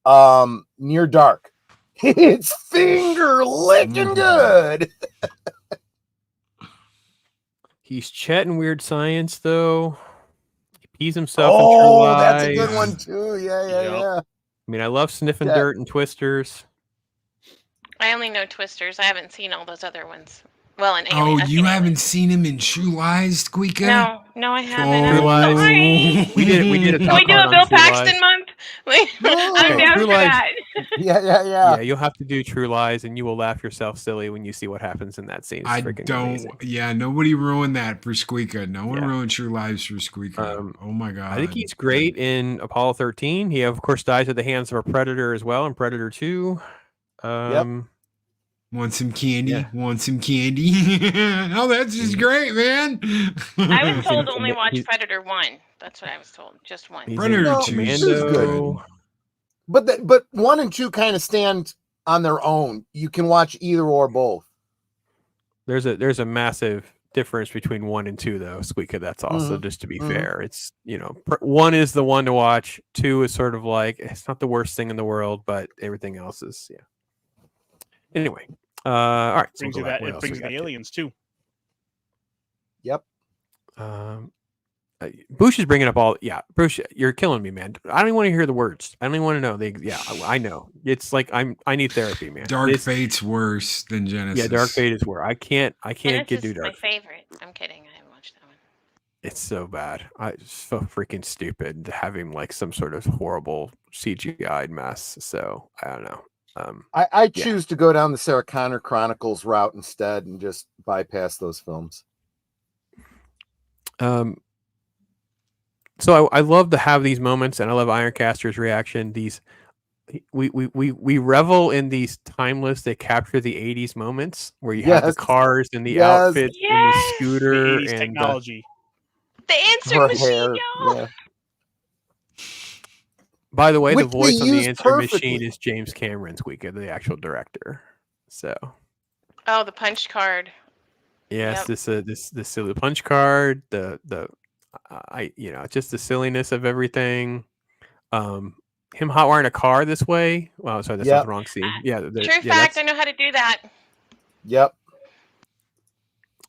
Near Dark. It's finger licking good. He's chatting Weird Science, though. He pees himself in True Lies. That's a good one, too. Yeah. I mean, I love sniffing dirt and Twisters. I only know Twisters. I haven't seen all those other ones. Well, in Alien. Oh, you haven't seen him in True Lies, SQUEEKA? No, I haven't. True Lies. We did a Can we do a Bill Paxton month? I'm down for that. Yeah. You'll have to do True Lies, and you will laugh yourself silly when you see what happens in that scene. It's amazing. Yeah, nobody ruined that for SQUEEKA. No one ruined True Lives for SQUEEKA. Oh my god. I think he's great in Apollo 13. He of course dies at the hands of a predator as well in Predator 2. Want some candy? Yeah. Want some candy? Oh, that's just great, man. I was told only watch Predator 1. That's what I was told. Just one. Predator 2 is good. But 1 and 2 kind of stand on their own. You can watch either or both. There's a massive difference between 1 and 2, though, SQUEEKA. That's also just to be fair. It's 1 is the one to watch. 2 is sort of like it's not the worst thing in the world, but everything else is Anyway, all right. It brings the aliens too. Yep. Bush is bringing up all. Yeah, Bush, you're killing me, man. I don't even want to hear the words. I don't even want to know. I know. It's like I need therapy, man. Dark Fate's worse than Genesis. Yeah, Dark Fate is worse. I can't get through Dark. My favorite. I'm kidding. I haven't watched that one. It's so bad. It's so freaking stupid to have him like some sort of horrible CGI mess. So I don't know. I choose to go down the Sarah Connor Chronicles route instead and just bypass those films. So I love to have these moments, and I love Ironcaster's reaction. We revel in these timeless. They capture the '80s moments where you have the cars and the outfits and the scooter and technology. The answering machine, y'all. Yeah. By the way, the voice on the answering machine is James Cameron, SQUEEKA, the actual director. So. Oh, the punch card. Yes, this silly punch card, just the silliness of everything. Him hot wiring a car this way. Wow, sorry, that's the wrong scene. Yeah, True fact. I know how to do that. Yep.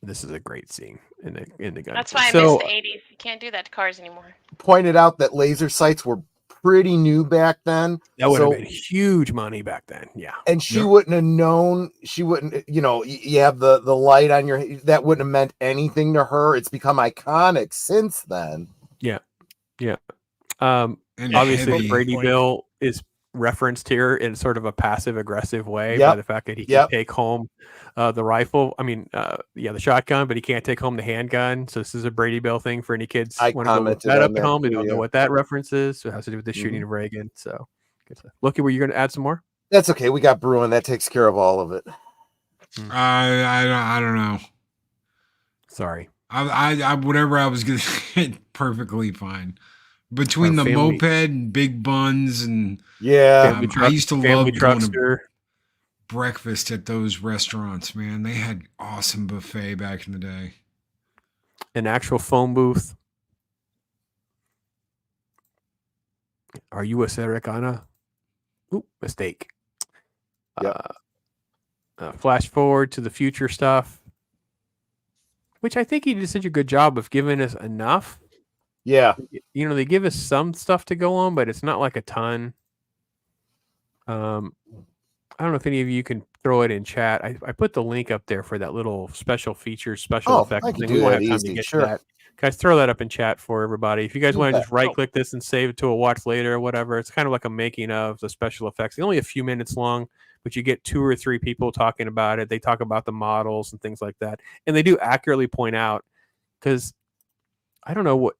This is a great scene in the gun. That's why I miss the 80s. You can't do that to cars anymore. Pointed out that laser sights were pretty new back then. That would have been huge money back then. Yeah. And she wouldn't have known. She wouldn't, you have the light on your, that wouldn't have meant anything to her. It's become iconic since then. Yeah. Yeah. And obviously the Brady Bill is referenced here in sort of a passive aggressive way by the fact that he can take home the rifle. I mean, the shotgun, but he can't take home the handgun. So this is a Brady Bill thing for any kids want to look that up at home. They don't know what that reference is. So it has to do with the shooting of Reagan. So Loki, were you going to add some more? That's okay. We got Bruin. That takes care of all of it. I don't know. Sorry. I whatever I was going to say, perfectly fine. Between the moped and big buns and I used to love going to breakfast at those restaurants, man. They had awesome buffet back in the day. An actual phone booth. Are you a Saracana? Ooh, mistake. Flash forward to the future stuff, which I think he did such a good job of giving us enough. Yeah. They give us some stuff to go on, but it's not like a ton. I don't know if any of you can throw it in chat. I put the link up there for that little special features, special effects thing. We won't have time to get to that. Guys, throw that up in chat for everybody. If you guys want to just right-click this and save it to a watch later or whatever, it's kind of like a making of the special effects. It's only a few minutes long, but you get 2 or 3 people talking about it. They talk about the models and things like that. And they do accurately point out, because I don't know what...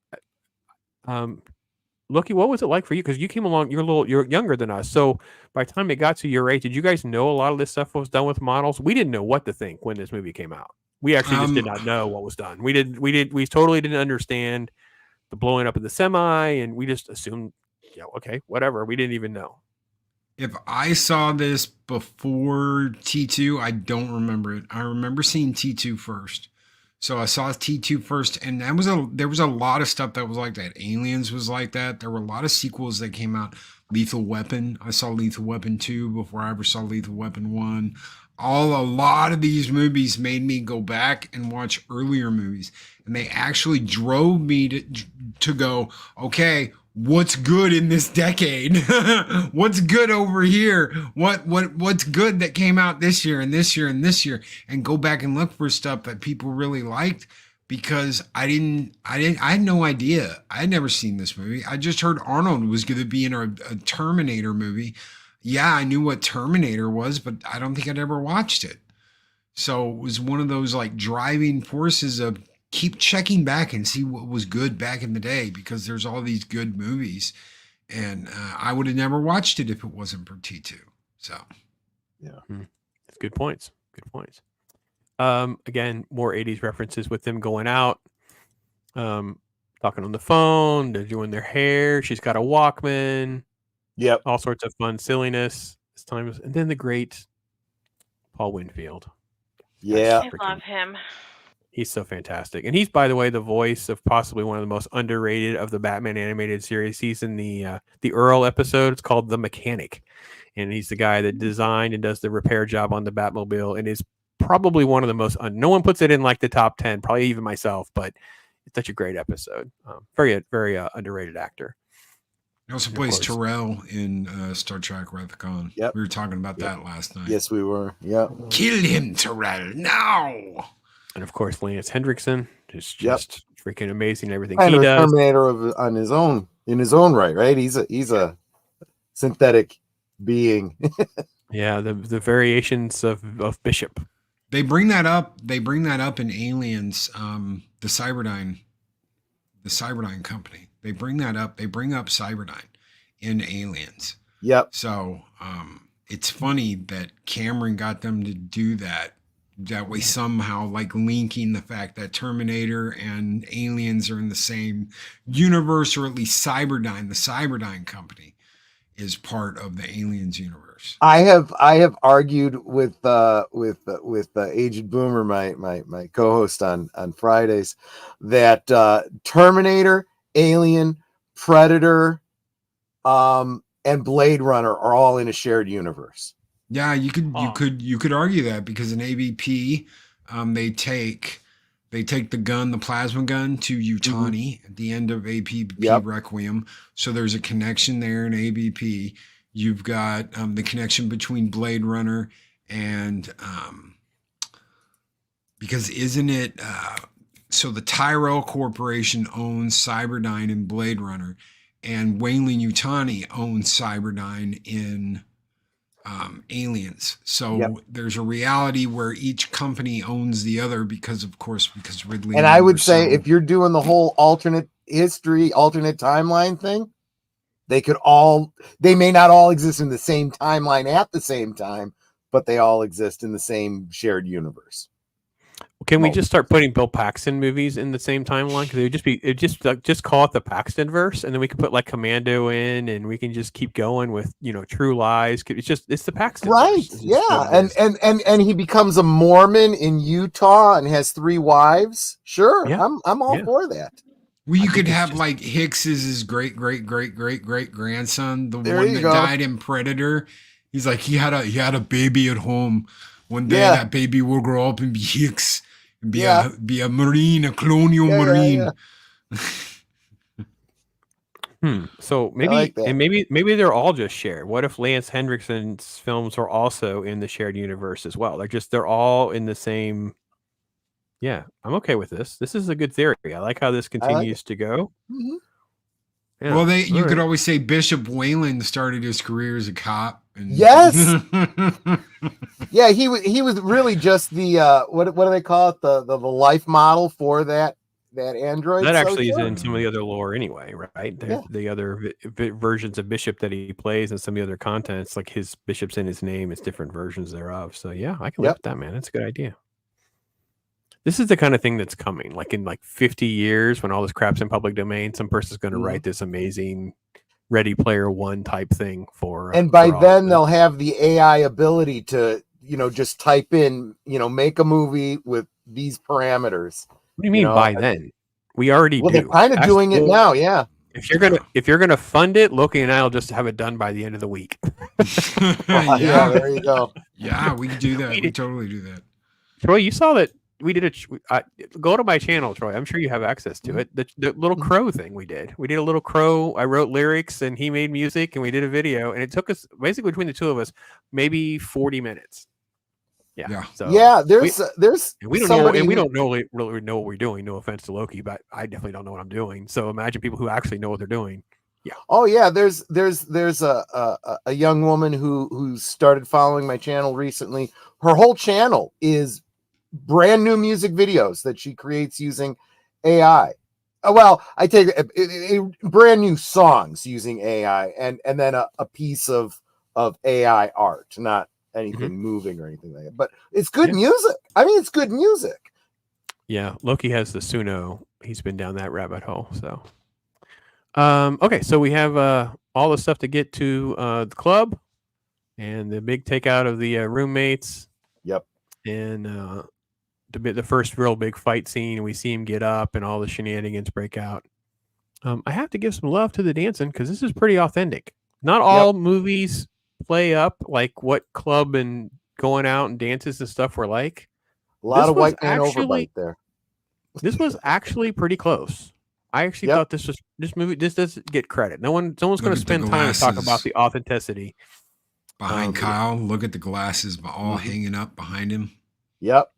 Loki, what was it like for you? Because you came along, you're younger than us. So by the time it got to your age, did you guys know a lot of this stuff was done with models? We didn't know what to think when this movie came out. We actually just did not know what was done. We totally didn't understand the blowing up of the semi, and we just assumed, okay, whatever. We didn't even know. If I saw this before T2, I don't remember it. I remember seeing T2 first. So I saw T2 first, and there was a lot of stuff that was like that. Aliens was like that. There were a lot of sequels that came out. Lethal Weapon. I saw Lethal Weapon 2 before I ever saw Lethal Weapon 1. A lot of these movies made me go back and watch earlier movies, and they actually drove me to go, okay, what's good in this decade? What's good over here? What's good that came out this year and this year and this year, and go back and look for stuff that people really liked, because I had no idea. I had never seen this movie. I just heard Arnold was going to be in a Terminator movie. Yeah, I knew what Terminator was, but I don't think I'd ever watched it. So it was one of those like driving forces of keep checking back and see what was good back in the day, because there's all these good movies, and I would have never watched it if it wasn't for T2. So, yeah, that's good points. Good points. Again, more 80s references with them going out, talking on the phone. They're doing their hair. She's got a Walkman. Yep. All sorts of fun silliness. This time, and then the great Paul Winfield. Yeah, I love him. He's so fantastic. And he's, by the way, the voice of possibly one of the most underrated of the Batman animated series. He's in the Earl episode. It's called The Mechanic. And he's the guy that designed and does the repair job on the Batmobile, and is probably one of the most, no one puts it in like the top 10, probably even myself, but it's such a great episode. Very, very underrated actor. He also plays Tyrell in Star Trek Wrath of Khan. Yep. We were talking about that last night. Yes, we were. Yep. Kill him, Tyrell, now! And of course, Lance Hendrickson is just freaking amazing. Everything kind he of does. Terminator in his own right, right? He's a synthetic being. Yeah, the variations of Bishop. They bring that up. They bring that up in Aliens, the Cyberdyne company. They bring that up. They bring up Cyberdyne in Aliens. Yep. So it's funny that Cameron got them to do that way, somehow, like linking the fact that Terminator and Aliens are in the same universe, or at least Cyberdyne, the Cyberdyne company, is part of the Aliens universe. I have argued with Aged Boomer, my co-host on Fridays, that Terminator, Alien, Predator, and Blade Runner are all in a shared universe. Yeah, you could argue that, because in AVP, they take the gun, the plasma gun, to Yutani at the end of AVP Requiem. So there's a connection there in AVP. You've got the connection between Blade Runner and because isn't it so the Tyrell Corporation owns Cyberdyne in Blade Runner, and Weyland Yutani owns Cyberdyne in Aliens. So there's a reality where each company owns the other because Ridley. And I would say if you're doing the whole alternate history, alternate timeline thing, they may not all exist in the same timeline at the same time, but they all exist in the same shared universe. Can we just start putting Bill Paxton movies in the same timeline? Because it would just call it the Paxton verse, and then we could put like Commando in, and we can just keep going with True Lies. It's the Paxton, right? Yeah, and he becomes a Mormon in Utah and has 3 wives. Sure, yeah. I'm all for that. Well, you could have like Hicks is his great grandson, the one that died in Predator. He's like he had a baby at home. One day that baby will grow up and be Hicks. Be a Marine, a colonial Marine. So maybe they're all just shared. What if Lance Hendrickson's films are also in the shared universe as well? They're all in the same. Yeah, I'm okay with this. This is a good theory. I like how this continues to go. Mm-hmm. Yeah. Well, you could always say Bishop Wayland started his career as a cop. Yes. Yeah, he was really just the what do they call it, the life model for that android. That actually is in some of the other lore anyway, right? The other versions of Bishop that he plays and some of the other contents, like his Bishop's in his name, it's different versions thereof. So yeah, I can live with that, man. That's a good idea. This is the kind of thing that's coming. Like in 50 years, when all this crap's in public domain, some person's going to write this amazing Ready Player One type thing for. And by then they'll have the AI ability to, just type in, make a movie with these parameters. What do you mean by then? We already do. They're kind of doing it now. Yeah. If you're gonna fund it, Loki and I will just have it done by the end of the week. Yeah, there you go. Yeah, we can do that. We totally do that. Troy, you saw that we did go to my channel, Troy. I'm sure you have access to it. The little crow thing we did. We did a little crow. I wrote lyrics and he made music and we did a video. And it took us basically between the two of us maybe 40 minutes. Yeah. So there's we don't know, and we don't really know what we're doing. No offense to Loki, but I definitely don't know what I'm doing. So imagine people who actually know what they're doing. Yeah. Oh yeah. There's a young woman who started following my channel recently. Her whole channel is brand new music videos that she creates using AI. Well, I take a brand new songs using AI and then a piece of AI art, not anything moving or anything like that. But it's good music. I mean, it's good music. Yeah, Loki has the Suno. He's been down that rabbit hole. So, okay, so we have all the stuff to get to the club and the big takeout of the roommates. Yep. And the first real big fight scene, and we see him get up and all the shenanigans break out. I have to give some love to the dancing because this is pretty authentic. Not all movies play up like what club and going out and dances and stuff were like. A lot of white man overbite there. This was actually pretty close. I actually thought this movie. This doesn't get credit. Someone's going to spend time to talk about the authenticity. Behind Kyle, look at the glasses all hanging up behind him. Yep.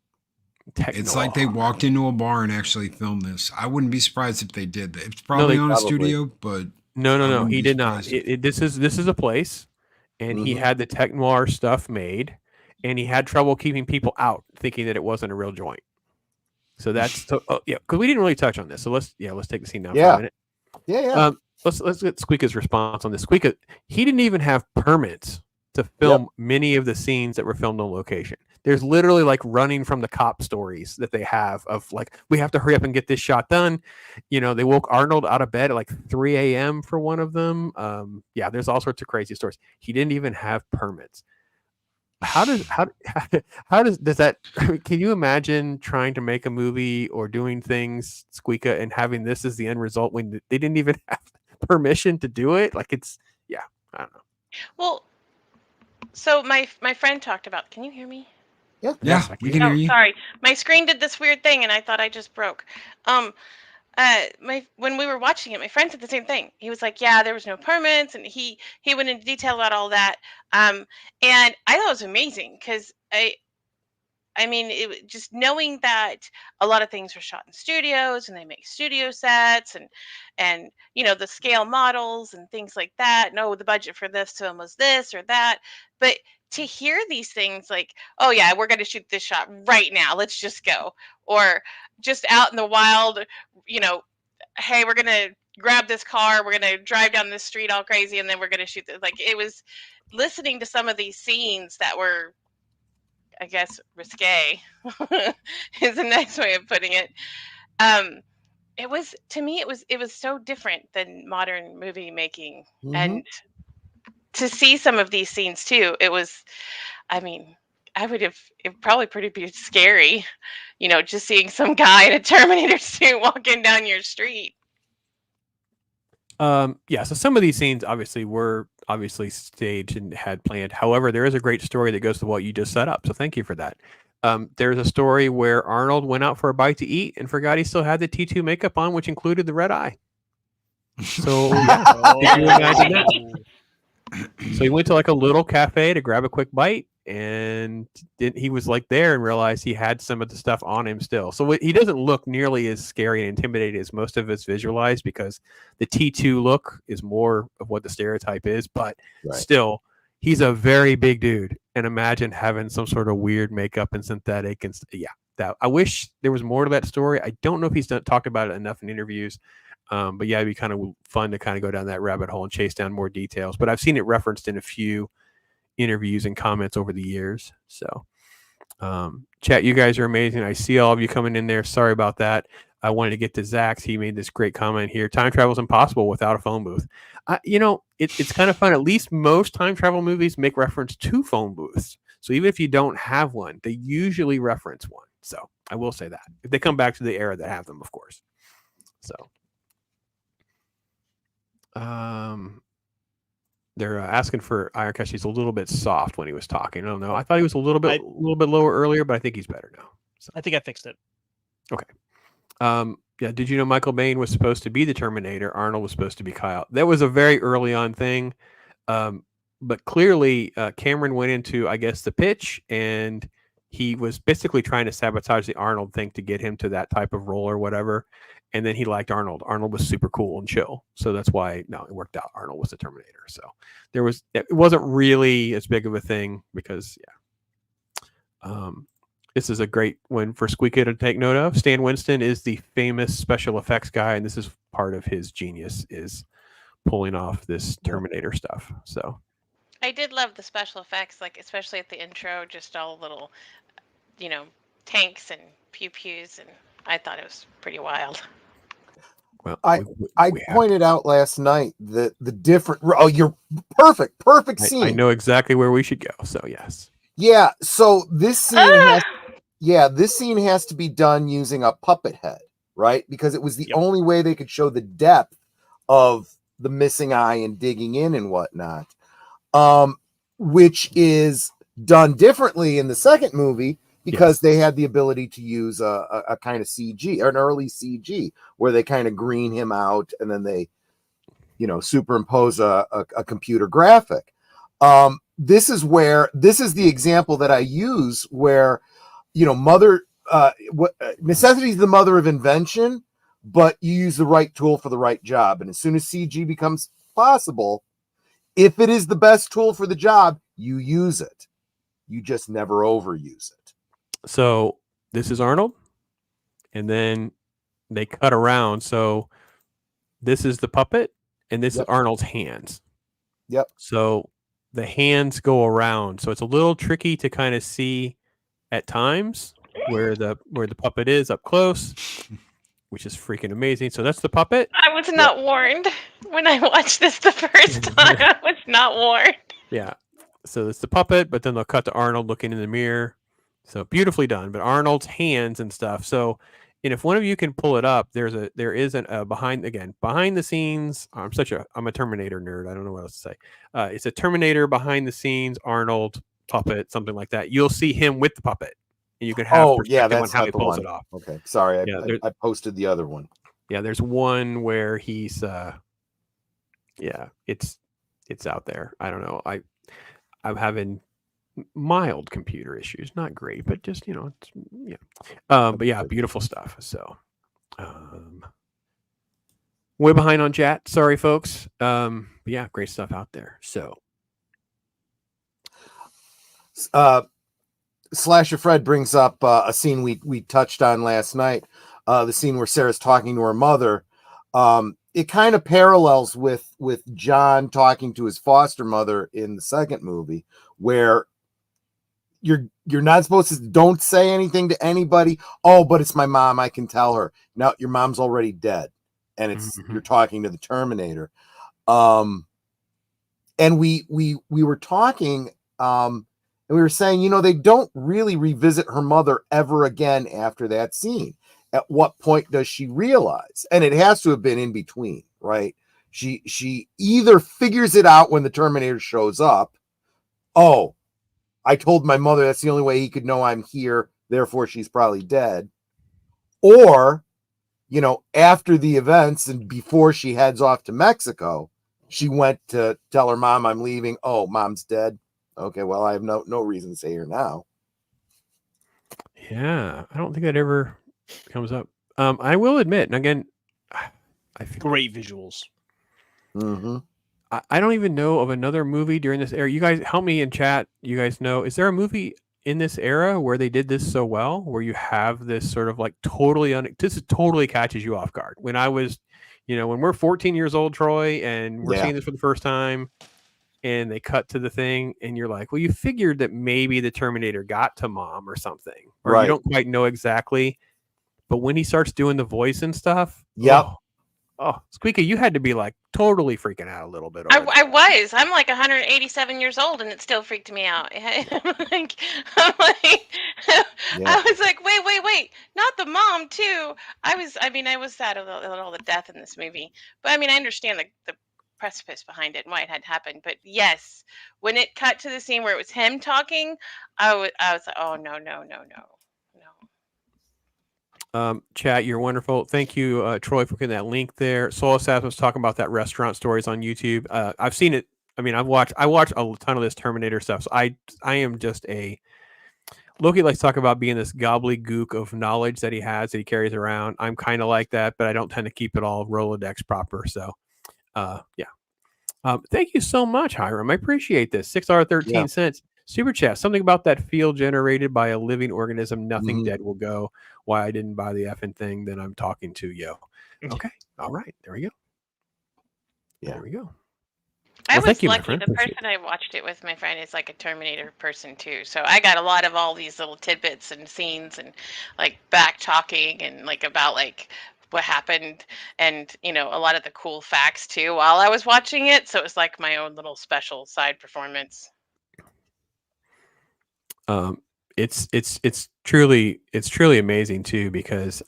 It's like they walked into a bar and actually filmed this. I wouldn't be surprised if they did. It's probably on a studio, but no, he did not. This is a place, and he had the tech noir stuff made, and he had trouble keeping people out, thinking that it wasn't a real joint. So that's because we didn't really touch on this. So let's take the scene down for a minute. Yeah. Let's get SQUEEKA's response on this. SQUEEKA, he didn't even have permits to film many of the scenes that were filmed on location. there's literally like running from the cop stories that they have of like, we have to hurry up and get this shot done. They woke Arnold out of bed at like 3 a.m. for one of them. Yeah, there's all sorts of crazy stories. He didn't even have permits. How does that? Can you imagine trying to make a movie or doing things, SQUEEKA, and having this as the end result when they didn't even have permission to do it? Like I don't know. Well, so my friend talked about. Can you hear me? Yeah, we can hear you. Sorry, my screen did this weird thing, and I thought I just broke. When we were watching it, my friend said the same thing. He was like, "Yeah, there was no permits," and he went into detail about all that. And I thought it was amazing because I mean, just knowing that a lot of things were shot in studios and they make studio sets and the scale models and things like that. No, the budget for this film was this or that. But to hear these things like, oh yeah, we're going to shoot this shot right now. Let's just go. Or just out in the wild, hey, we're going to grab this car. We're going to drive down this street all crazy. And then we're going to shoot this. Like, it was listening to some of these scenes that were, I guess, risque is a nice way of putting it. It was, to me, it was so different than modern movie making. Mm-hmm. And to see some of these scenes too, it was, I mean, it probably pretty scary, just seeing some guy in a Terminator suit walking down your street. Yeah, so some of these scenes were staged and had planned. However, there is a great story that goes to what you just set up. So thank you for that. There's a story where Arnold went out for a bite to eat and forgot he still had the T2 makeup on, which included the red eye. So did you imagine that? So he went to like a little cafe to grab a quick bite, and he was like there and realized he had some of the stuff on him still. So he doesn't look nearly as scary and intimidating as most of us visualize, because the T2 look is more of what the stereotype is, but still, he's a very big dude. And imagine having some sort of weird makeup and synthetic and that. I wish there was more to that story. I don't know if he's talked about it enough in interviews. But yeah, it'd be kind of fun to kind of go down that rabbit hole and chase down more details. But I've seen it referenced in a few interviews and comments over the years. So, chat, you guys are amazing. I see all of you coming in there. Sorry about that. I wanted to get to Zach's. He made this great comment here. Time travel is impossible without a phone booth. It's kind of fun. At least most time travel movies make reference to phone booths. So even if you don't have one, they usually reference one. So I will say that. If they come back to the era that have them, of course. So. They're asking for IRONCASTER. He's a little bit soft when he was talking. I don't know. I thought he was a little bit lower earlier, but I think he's better now. So. I think I fixed it. Okay. Yeah. Did you know Michael Biehn was supposed to be the Terminator? Arnold was supposed to be Kyle. That was a very early on thing. But clearly, Cameron went into, I guess, the pitch, and he was basically trying to sabotage the Arnold thing to get him to that type of role or whatever. And then he liked Arnold. Arnold was super cool and chill. So that's why, it worked out. Arnold was the Terminator. So it wasn't really as big of a thing because, this is a great one for SQUEEKA to take note of. Stan Winston is the famous special effects guy, and this is part of his genius, is pulling off this Terminator stuff. So I did love the special effects, like especially at the intro, just all little, tanks and pew-pews, and I thought it was pretty wild. Well, I pointed out last night that the different. Oh, you're perfect scene. I know exactly where we should go. So yes. Yeah. So this scene. This scene has to be done using a puppet head, right? Because it was the only way they could show the depth of the missing eye and digging in and whatnot. Which is done differently in the second movie. Because they had the ability to use a kind of CG, or an early CG, where they kind of green him out and then they, superimpose a computer graphic. This is the example that I use where, necessity is the mother of invention, but you use the right tool for the right job. And as soon as CG becomes possible, if it is the best tool for the job, you use it. You just never overuse it. So this is Arnold, and then they cut around. So this is the puppet, and this is Arnold's hands. Yep. So the hands go around. So it's a little tricky to kind of see at times where the puppet is up close, which is freaking amazing. So that's the puppet. I was not warned when I watched this the first time. I was not warned. Yeah. So it's the puppet, but then they'll cut to Arnold looking in the mirror. So beautifully done. But Arnold's hands and stuff. So, and if one of you can pull it up, there is a behind the scenes. I'm a Terminator nerd. I don't know what else to say. It's a Terminator behind the scenes Arnold puppet, something like that. You'll see him with the puppet, and you can have perspective on how he pulls it off. Okay, sorry, I posted the other one. Yeah, there's one where he's it's out there. I don't know. I'm having mild computer issues, not great, but just but yeah, beautiful stuff. So way behind on chat, sorry folks. But yeah, great stuff out there. So Slasher Fred brings up a scene we touched on last night, the scene where Sarah's talking to her mother. It kind of parallels with John talking to his foster mother in the second movie, where you're not supposed to, don't say anything to anybody. Oh, but it's my mom, I can tell her. Now your mom's already dead, and it's you're talking to the Terminator. And we were talking, and we were saying, they don't really revisit her mother ever again after that scene. At what point does she realize? And it has to have been in between, right? She either figures it out when the Terminator shows up. Oh, I told my mother that's the only way he could know I'm here, therefore she's probably dead. Or, after the events and before she heads off to Mexico, she went to tell her mom, I'm leaving. Oh, mom's dead. Okay, well, I have no reason to stay here now. Yeah, I don't think that ever comes up. I will admit, and again, I feel great visuals. Mm-hmm. I don't even know of another movie during this era. You guys help me in chat. You guys know, is there a movie in this era where they did this so well, where you have this sort of like this totally catches you off guard? When I was, when we're 14 years old, Troy, and we're seeing this for the first time, and they cut to the thing, and you're like, well, you figured that maybe the Terminator got to mom or something, or you don't quite know exactly. But when he starts doing the voice and stuff, oh, SQUEEKA, you had to be like totally freaking out a little bit. I was. I'm like 187 years old, and it still freaked me out. I was like, wait, not the mom too. I was sad about all the death in this movie, but I understand the precipice behind it and why it had happened. But yes, when it cut to the scene where it was him talking, I was like, oh no. Chat, you're wonderful. Thank you, Troy, for getting that link there. Soul Assassin was talking about that restaurant stories on YouTube. I've seen it. I watched a ton of this Terminator stuff. So I am just Loki likes to talk about being this gobbledygook of knowledge that he has, that he carries around. I'm kind of like that, but I don't tend to keep it all Rolodex proper. So, thank you so much, Hiram. I appreciate this. $6.13. Super chat. Something about that field generated by a living organism. Nothing dead will go. Why I didn't buy the effing thing that I'm talking to, yo. Okay. All right. There we go. Yeah. There we go. I was lucky. The person I watched it with, my friend, is like a Terminator person too. So I got a lot of all these little tidbits and scenes and like back talking and like about like what happened and a lot of the cool facts too while I was watching it. So it was like my own little special side performance. It's truly amazing too, because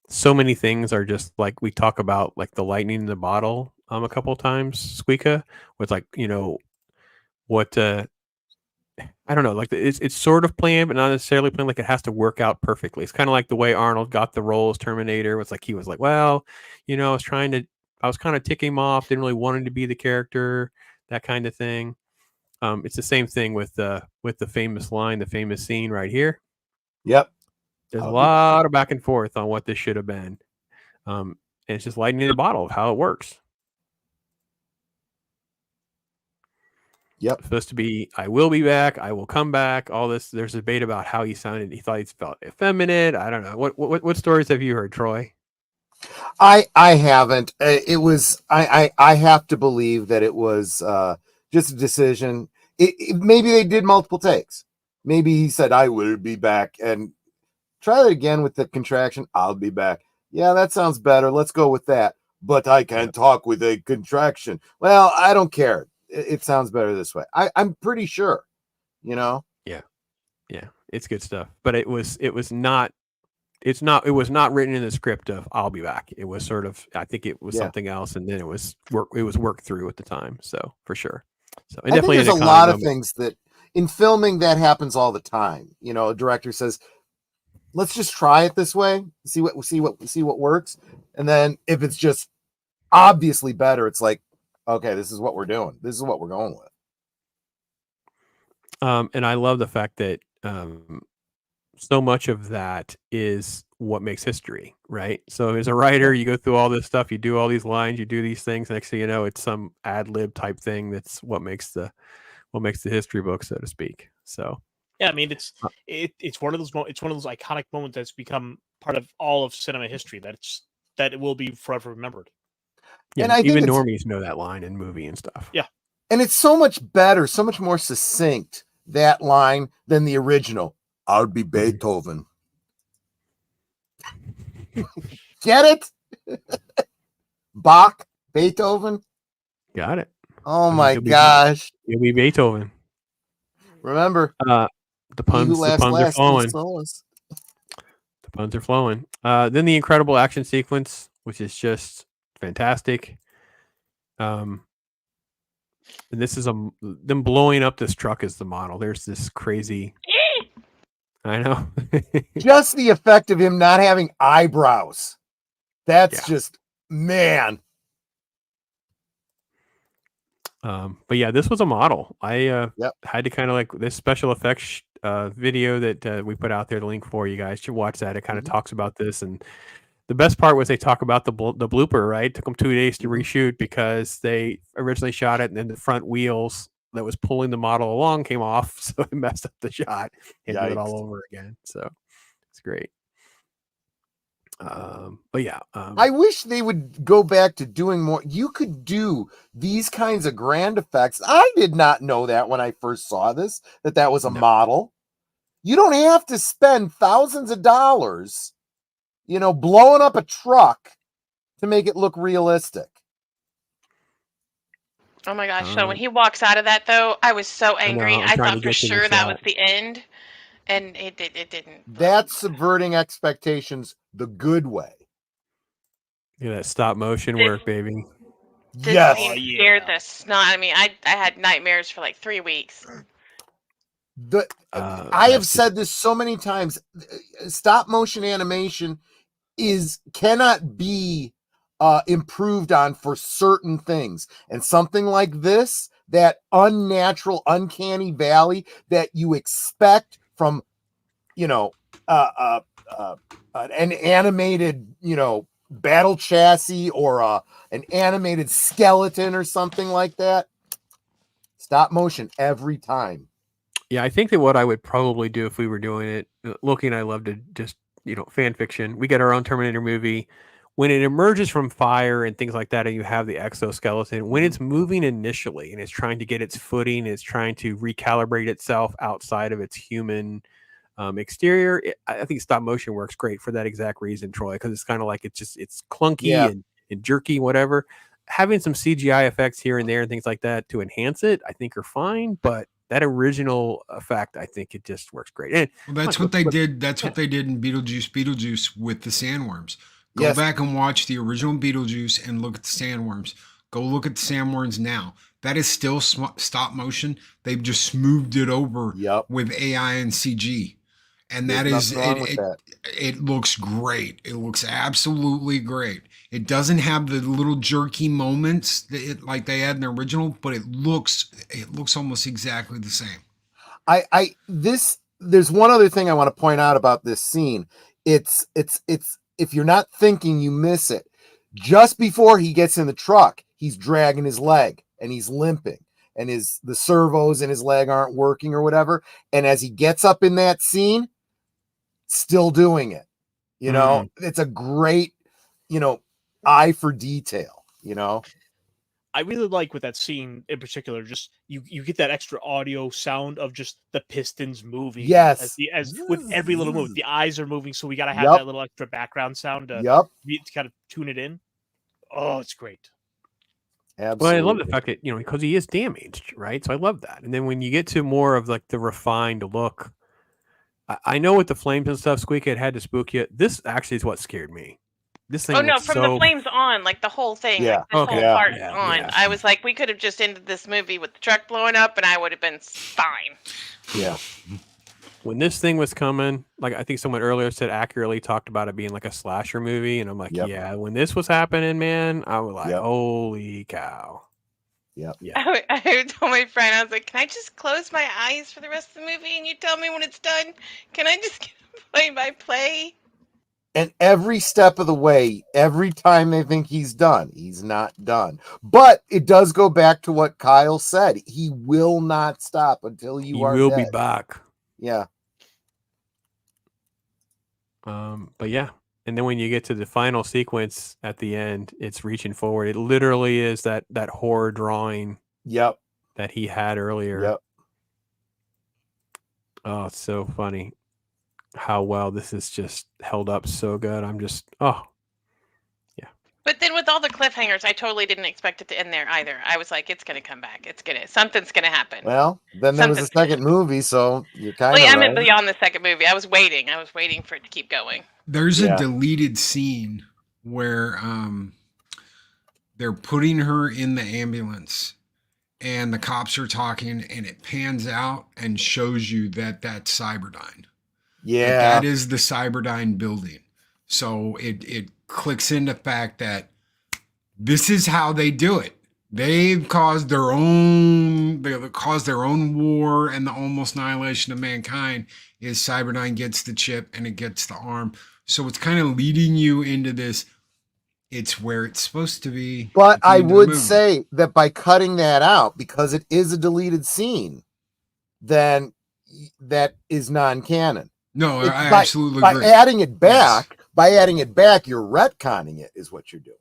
so many things are just like we talk about, like the lightning in the bottle a couple of times, SQUEEKA, with like what I don't know, like it's sort of planned but not necessarily planned. Like it has to work out perfectly. It's kind of like the way Arnold got the role as Terminator. It's like he was like, well, I was kind of ticking him off, didn't really want him to be the character, that kind of thing. It's the same thing with the famous line, the famous scene right here. Yep. There's a lot of back and forth on what this should have been. And it's just lightning in the bottle of how it works. Yep. It's supposed to be, I will be back, I will come back, all this. There's a debate about how he sounded. He thought he felt effeminate. I don't know. What stories have you heard, Troy? I haven't. It was I have to believe that it was just a decision. Maybe they did multiple takes. Maybe he said, I will be back. And try that again with the contraction. I'll be back. Yeah, that sounds better. Let's go with that. But I can't talk with a contraction. Well, I don't care. It sounds better this way. I'm pretty sure, you know? Yeah. Yeah. It's good stuff. But it was not written in the script of I'll be back. It was sort of, I think it was something else, and then it was worked through at the time. So for sure. So and I definitely think there's a lot of things that in filming that happens all the time. You know, a director says, let's just try it this way, see what works. And then if it's just obviously better, it's like, okay, this is what we're doing. This is what we're going with. And I love the fact that so much of that is what makes history, right? So as a writer, you go through all this stuff, you do all these lines, you do these things. Next thing you know, it's some ad lib type thing. That's what makes the history book, so to speak. So yeah, I mean, it's one of those iconic moments that's become part of all of cinema history. That it will be forever remembered. Yeah, and I even normies know that line in movie and stuff. Yeah, and it's so much better, so much more succinct, that line, than the original. I'll be Beethoven. Get it? Bach, Beethoven. Got it. Oh my gosh! You'll be Beethoven. Remember, the puns are flowing. The puns are flowing. Then the incredible action sequence, which is just fantastic. And this is them blowing up this truck as the model. There's this crazy. I know. Just the effect of him not having eyebrows. That's just, man. But yeah, this was a model. I had to kind of like this special effects video that we put out there, the link for you guys should watch that. It kind of talks about this, and the best part was they talk about the blooper, right? It took them 2 days to reshoot because they originally shot it and then the front wheels that was pulling the model along came off, so it messed up the shot and do it all over again. So it's great. But yeah, I wish they would go back to doing more. You could do these kinds of grand effects. I did not know that when I first saw this, that was a model. You don't have to spend thousands of dollars, blowing up a truck to make it look realistic. Oh my gosh! So when he walks out of that, though, I was so angry. I thought for sure that was the end, and it didn't. That's subverting expectations the good way. Yeah, that stop motion work, baby. Yes. Scared the snot. I mean, I had nightmares for like 3 weeks. I have said this so many times. Stop motion animation cannot be improved on for certain things, and something like this, that unnatural, uncanny valley that you expect from an animated battle chassis or an animated skeleton or something like that. Stop motion every time. Yeah, I think that what I would probably do if we were doing it, Loki and I love to just fan fiction. We get our own Terminator movie. When it emerges from fire and things like that, and you have the exoskeleton, when it's moving initially and it's trying to get its footing, it's trying to recalibrate itself outside of its human exterior, I think stop motion works great for that exact reason, Troy, because it's kind of like it's clunky and jerky, whatever. Having some CGI effects here and there and things like that to enhance it, I think are fine, but that original effect, I think it just works great. And that's what they did. That's what they did in Beetlejuice with the sandworms. Go back and watch the original Beetlejuice and look at the sandworms. Go look at the sandworms now. That is still stop motion. They've just smoothed it over with AI and CG. And it looks great. It looks absolutely great. It doesn't have the little jerky moments like they had in the original, but it looks almost exactly the same. There's one other thing I want to point out about this scene. It's if you're not thinking, you miss it. Just before he gets in the truck, he's dragging his leg and he's limping, and the servos in his leg aren't working or whatever. And as he gets up in that scene, still doing it. It's a great, eye for detail, I really like with that scene in particular. Just you get that extra audio sound of just the pistons moving. Yes. As with every little move, the eyes are moving, so we got to have Yep. that little extra background sound to, Yep. to kind of tune it in. Oh, it's great. Absolutely. Well, I love the fact that, because he is damaged, right? So I love that. And then when you get to more of like the refined look, I know with the flames and stuff, Squeak, it had to spook you. This actually is what scared me. This thing. Oh no, from the flames on, like the whole thing, Yeah. like this Okay. whole part Yeah. on. Yeah. I was like, we could have just ended this movie with the truck blowing up, and I would have been fine. Yeah. When this thing was coming, like I think someone earlier said accurately talked about it being like a slasher movie, and I'm like, Yep. yeah. When this was happening, man, I was like, Yep. holy cow. Yep. Yeah. I told my friend, I was like, can I just close my eyes for the rest of the movie, and you tell me when it's done? Can I just get play-by-play? And every step of the way, every time they think he's done, he's not done. But it does go back to what Kyle said. He will not stop until you are will dead. be back. Yeah. But yeah. And then when you get to the final sequence at the end, it's reaching forward. It literally is that horror drawing Yep. that he had earlier. Yep. Oh, it's so funny how well this is just held up so good. I'm just, yeah. But then with all the cliffhangers, I totally didn't expect it to end there either. I was like, it's going to come back. Something's going to happen. Well, then there was a second movie, so you're kind of I right. meant beyond the second movie. I was waiting for it to keep going. There's a deleted scene where they're putting her in the ambulance and the cops are talking, and it pans out and shows you that that's Cyberdyne. Yeah. That is the Cyberdyne building. So it clicks into the fact that this is how they do it. They've caused their own war, and the almost annihilation of mankind is Cyberdyne gets the chip and it gets the arm. So it's kind of leading you into this. It's where it's supposed to be. But I would say that by cutting that out, because it is a deleted scene, then that is non-canon. No, I absolutely agree. By adding it back, you're retconning it, is what you're doing.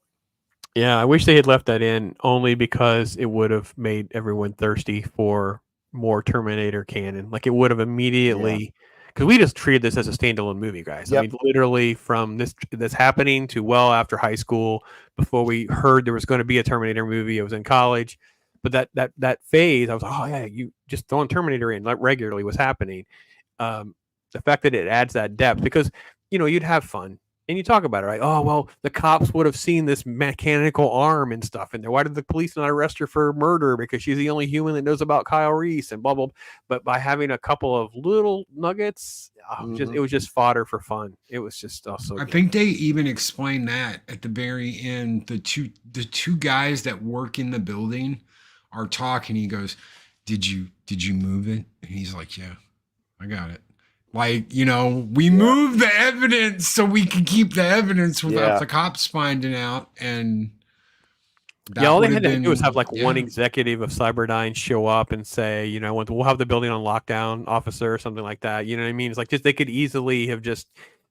Yeah, I wish they had left that in only because it would have made everyone thirsty for more Terminator canon. Like it would have immediately, because we just treated this as a standalone movie, guys. Yep. I mean, literally from this happening to well after high school, before we heard there was going to be a Terminator movie. I was in college, but that phase, I was like, oh yeah, you just throwing Terminator in like regularly was happening. The fact that it adds that depth, because you'd have fun. And you talk about it, right? Oh, well, the cops would have seen this mechanical arm and stuff in there. Why did the police not arrest her for murder? Because she's the only human that knows about Kyle Reese and blah, blah, blah. But by having a couple of little nuggets, it was just fodder for fun. It was just so I good. think they even explained that at the very end. The two guys that work in the building are talking. He goes, did you move it? And he's like, yeah, I got it. Like, we moved the evidence so we can keep the evidence without the cops finding out. And all they had to do was have like one executive of Cyberdyne show up and say, we'll have the building on lockdown, officer, or something like that. You know what I mean? It's like they could easily have just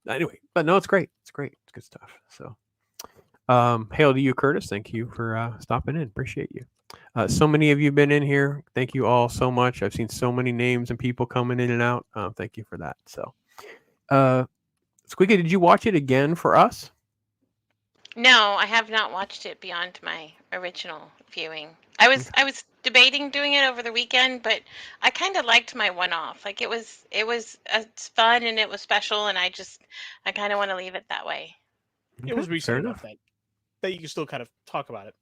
anyway. But no, it's great. It's great. It's good stuff. So, hail to you, Curtis. Thank you for stopping in. Appreciate you. So many of you have been in here. Thank you all so much. I've seen so many names and people coming in and out. Thank you for that. So, Squeeka, did you watch it again for us? No, I have not watched it beyond my original viewing. I was debating doing it over the weekend, but I kind of liked my one-off. Like it was fun and it was special, and I kind of want to leave it that way. It was recent enough that you can still kind of talk about it.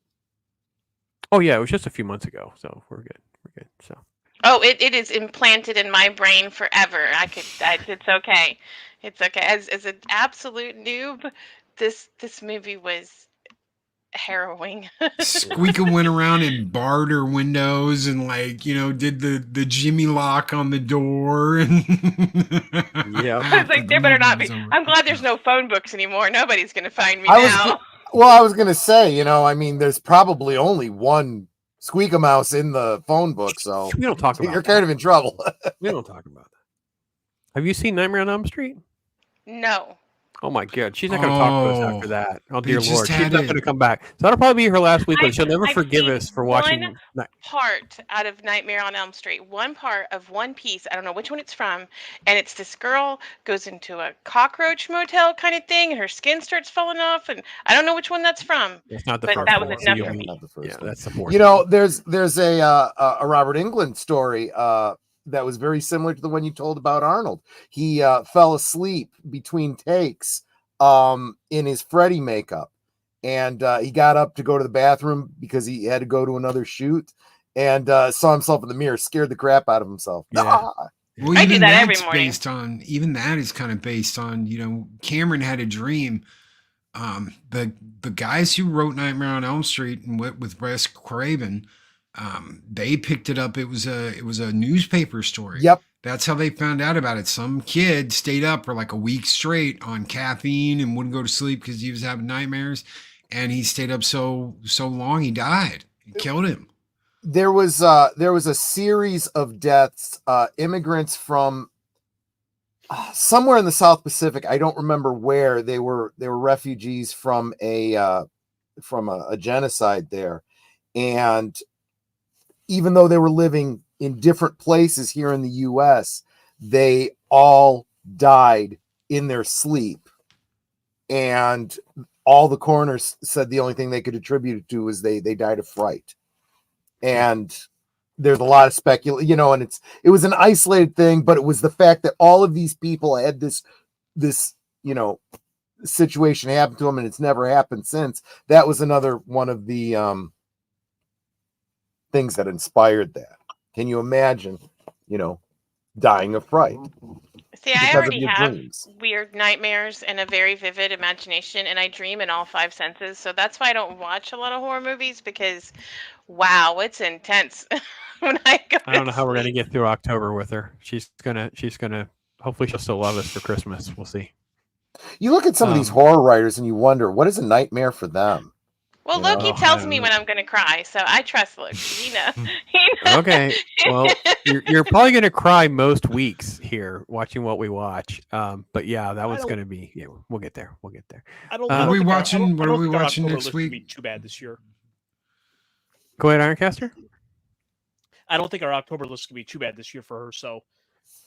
Oh yeah, it was just a few months ago, so we're good. We're good. So. Oh, it is implanted in my brain forever. It's okay. It's okay. As an absolute noob, this movie was harrowing. Squeeka went around and barred her windows and did the Jimmy lock on the door. And yeah, I was like, there better not be. I'm glad there's no phone books anymore. Nobody's gonna find me now. I was gonna say, there's probably only one Squeeka mouse in the phone book, so we don't talk about. You're kind of in trouble. We don't talk about that. Have you seen Nightmare on Elm Street? No. Oh my God, she's not going to talk to us after that. Oh dear Lord, she's not had going to come back. So that'll probably be her last week, but she'll never I've forgive seen us for one watching. part out of Nightmare on Elm Street. One part of one piece. I don't know which one it's from, and it's this girl goes into a cockroach motel kind of thing, and her skin starts falling off, and I don't know which one that's from. It's not the but first that one. was enough for me. Not the first Yeah, one. that's the fourth. You know, there's a Robert Englund story that was very similar to the one you told about Arnold. He fell asleep between takes in his Freddy makeup, and he got up to go to the bathroom because he had to go to another shoot, and saw himself in the mirror, scared the crap out of himself. Yeah. Well, I do even that every that's morning. based on, even that is kind of based on, you know, Cameron had a dream. The guys who wrote Nightmare on Elm Street and with Wes Craven, they picked it up. It was a newspaper story. Yep. That's how they found out about it. Some kid stayed up for like a week straight on caffeine and wouldn't go to sleep because he was having nightmares, and he stayed up so long he died. It killed him. There was a series of deaths, immigrants from somewhere in the South Pacific. I don't remember where. They were refugees from a genocide there, and even though they were living in different places here in the U.S., they all died in their sleep, and all the coroners said the only thing they could attribute it to was they died of fright. And there's a lot of speculation, you know, and it was an isolated thing, but it was the fact that all of these people had this, you know, situation happen to them, and it's never happened since. That was another one of the things that inspired that. Can you imagine, you know, dying of fright? See, I already have weird nightmares and a very vivid imagination, and I dream in all five senses. So that's why I don't watch a lot of horror movies, because, wow, it's intense when I go. I don't know how we're gonna get through October with her. She's gonna. Hopefully, she'll still love us for Christmas. We'll see. You look at some of these horror writers and you wonder, what is a nightmare for them? Well, You know? Loki tells me when I'm going to cry, so I trust Loki. He knows. Okay, well, you're probably gonna cry most weeks here watching what we watch. But yeah, that one's gonna be. Yeah, we'll get there. We'll get there. What are we watching next week? Be too bad this year. Go ahead, Ironcaster. I don't think our October list could be too bad this year for her. So,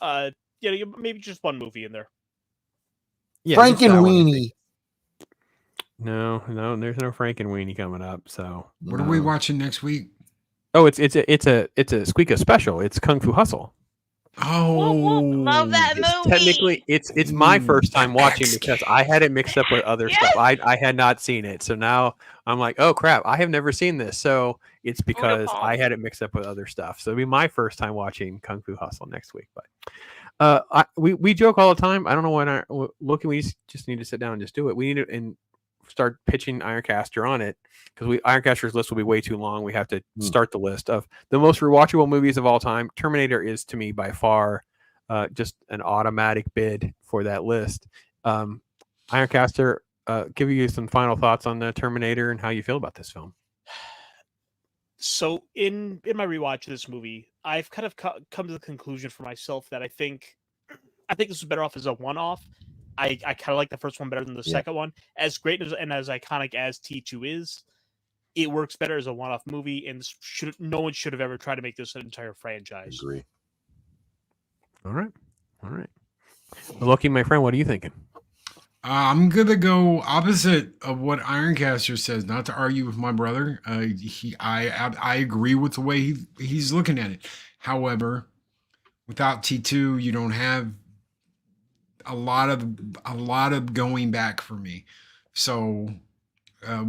yeah, maybe just one movie in there. Yeah, Frank and Weenie. No, there's no Frank and Weenie coming up. So what are we watching next week? Oh, it's a SQUEEKA special. It's Kung Fu Hustle. Oh, love that movie. Technically, it's my first time watching because I had it mixed up with other stuff. I had not seen it, so now I'm like, oh crap, I have never seen this. So it's because I had it mixed up with other stuff. So it'll be my first time watching Kung Fu Hustle next week. But we joke all the time. I don't know when Loki. We just need to sit down and just do it. We need to and start pitching Ironcaster on it, because Ironcaster's list will be way too long. We have to start the list of the most rewatchable movies of all time. Terminator is, to me, by far just an automatic bid for that list. Ironcaster, give you some final thoughts on the Terminator and how you feel about this film. So in my rewatch of this movie, I've kind of come to the conclusion for myself that I think this is better off as a one-off. I kind of like the first one better than the second one. As great and as iconic as T2 is, it works better as a one-off movie, and no one should have ever tried to make this an entire franchise. I agree. All right. Well, Loki, my friend, what are you thinking? I'm gonna go opposite of what Ironcaster says. Not to argue with my brother, I agree with the way he's looking at it. However, without T2, you don't have a lot of going back for me. So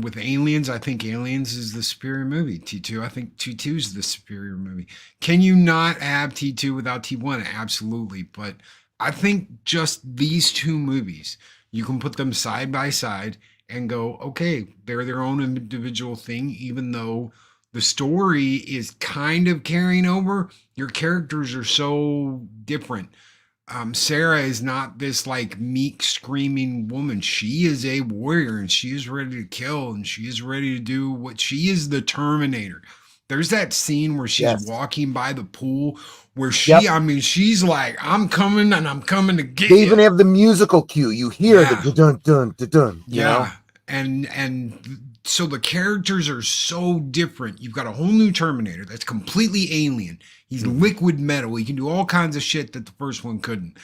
with Aliens, I think Aliens is the superior movie. T2, I think T2 is the superior movie. Can you not have T2 without T1? Absolutely. But I think just these two movies, you can put them side by side and go, okay, they're their own individual thing, even though the story is kind of carrying over. Your characters are so different. Sarah is not this like meek screaming woman. She is a warrior, and she is ready to kill, and she is ready to do what she is. The Terminator. There's that scene where she's walking by the pool where I mean, she's like, I'm coming and I'm coming to get you. They even have the musical cue. You hear the dun dun dun dun. You know? And so the characters are so different. You've got a whole new Terminator that's completely alien. He's liquid metal. He can do all kinds of shit that the first one couldn't.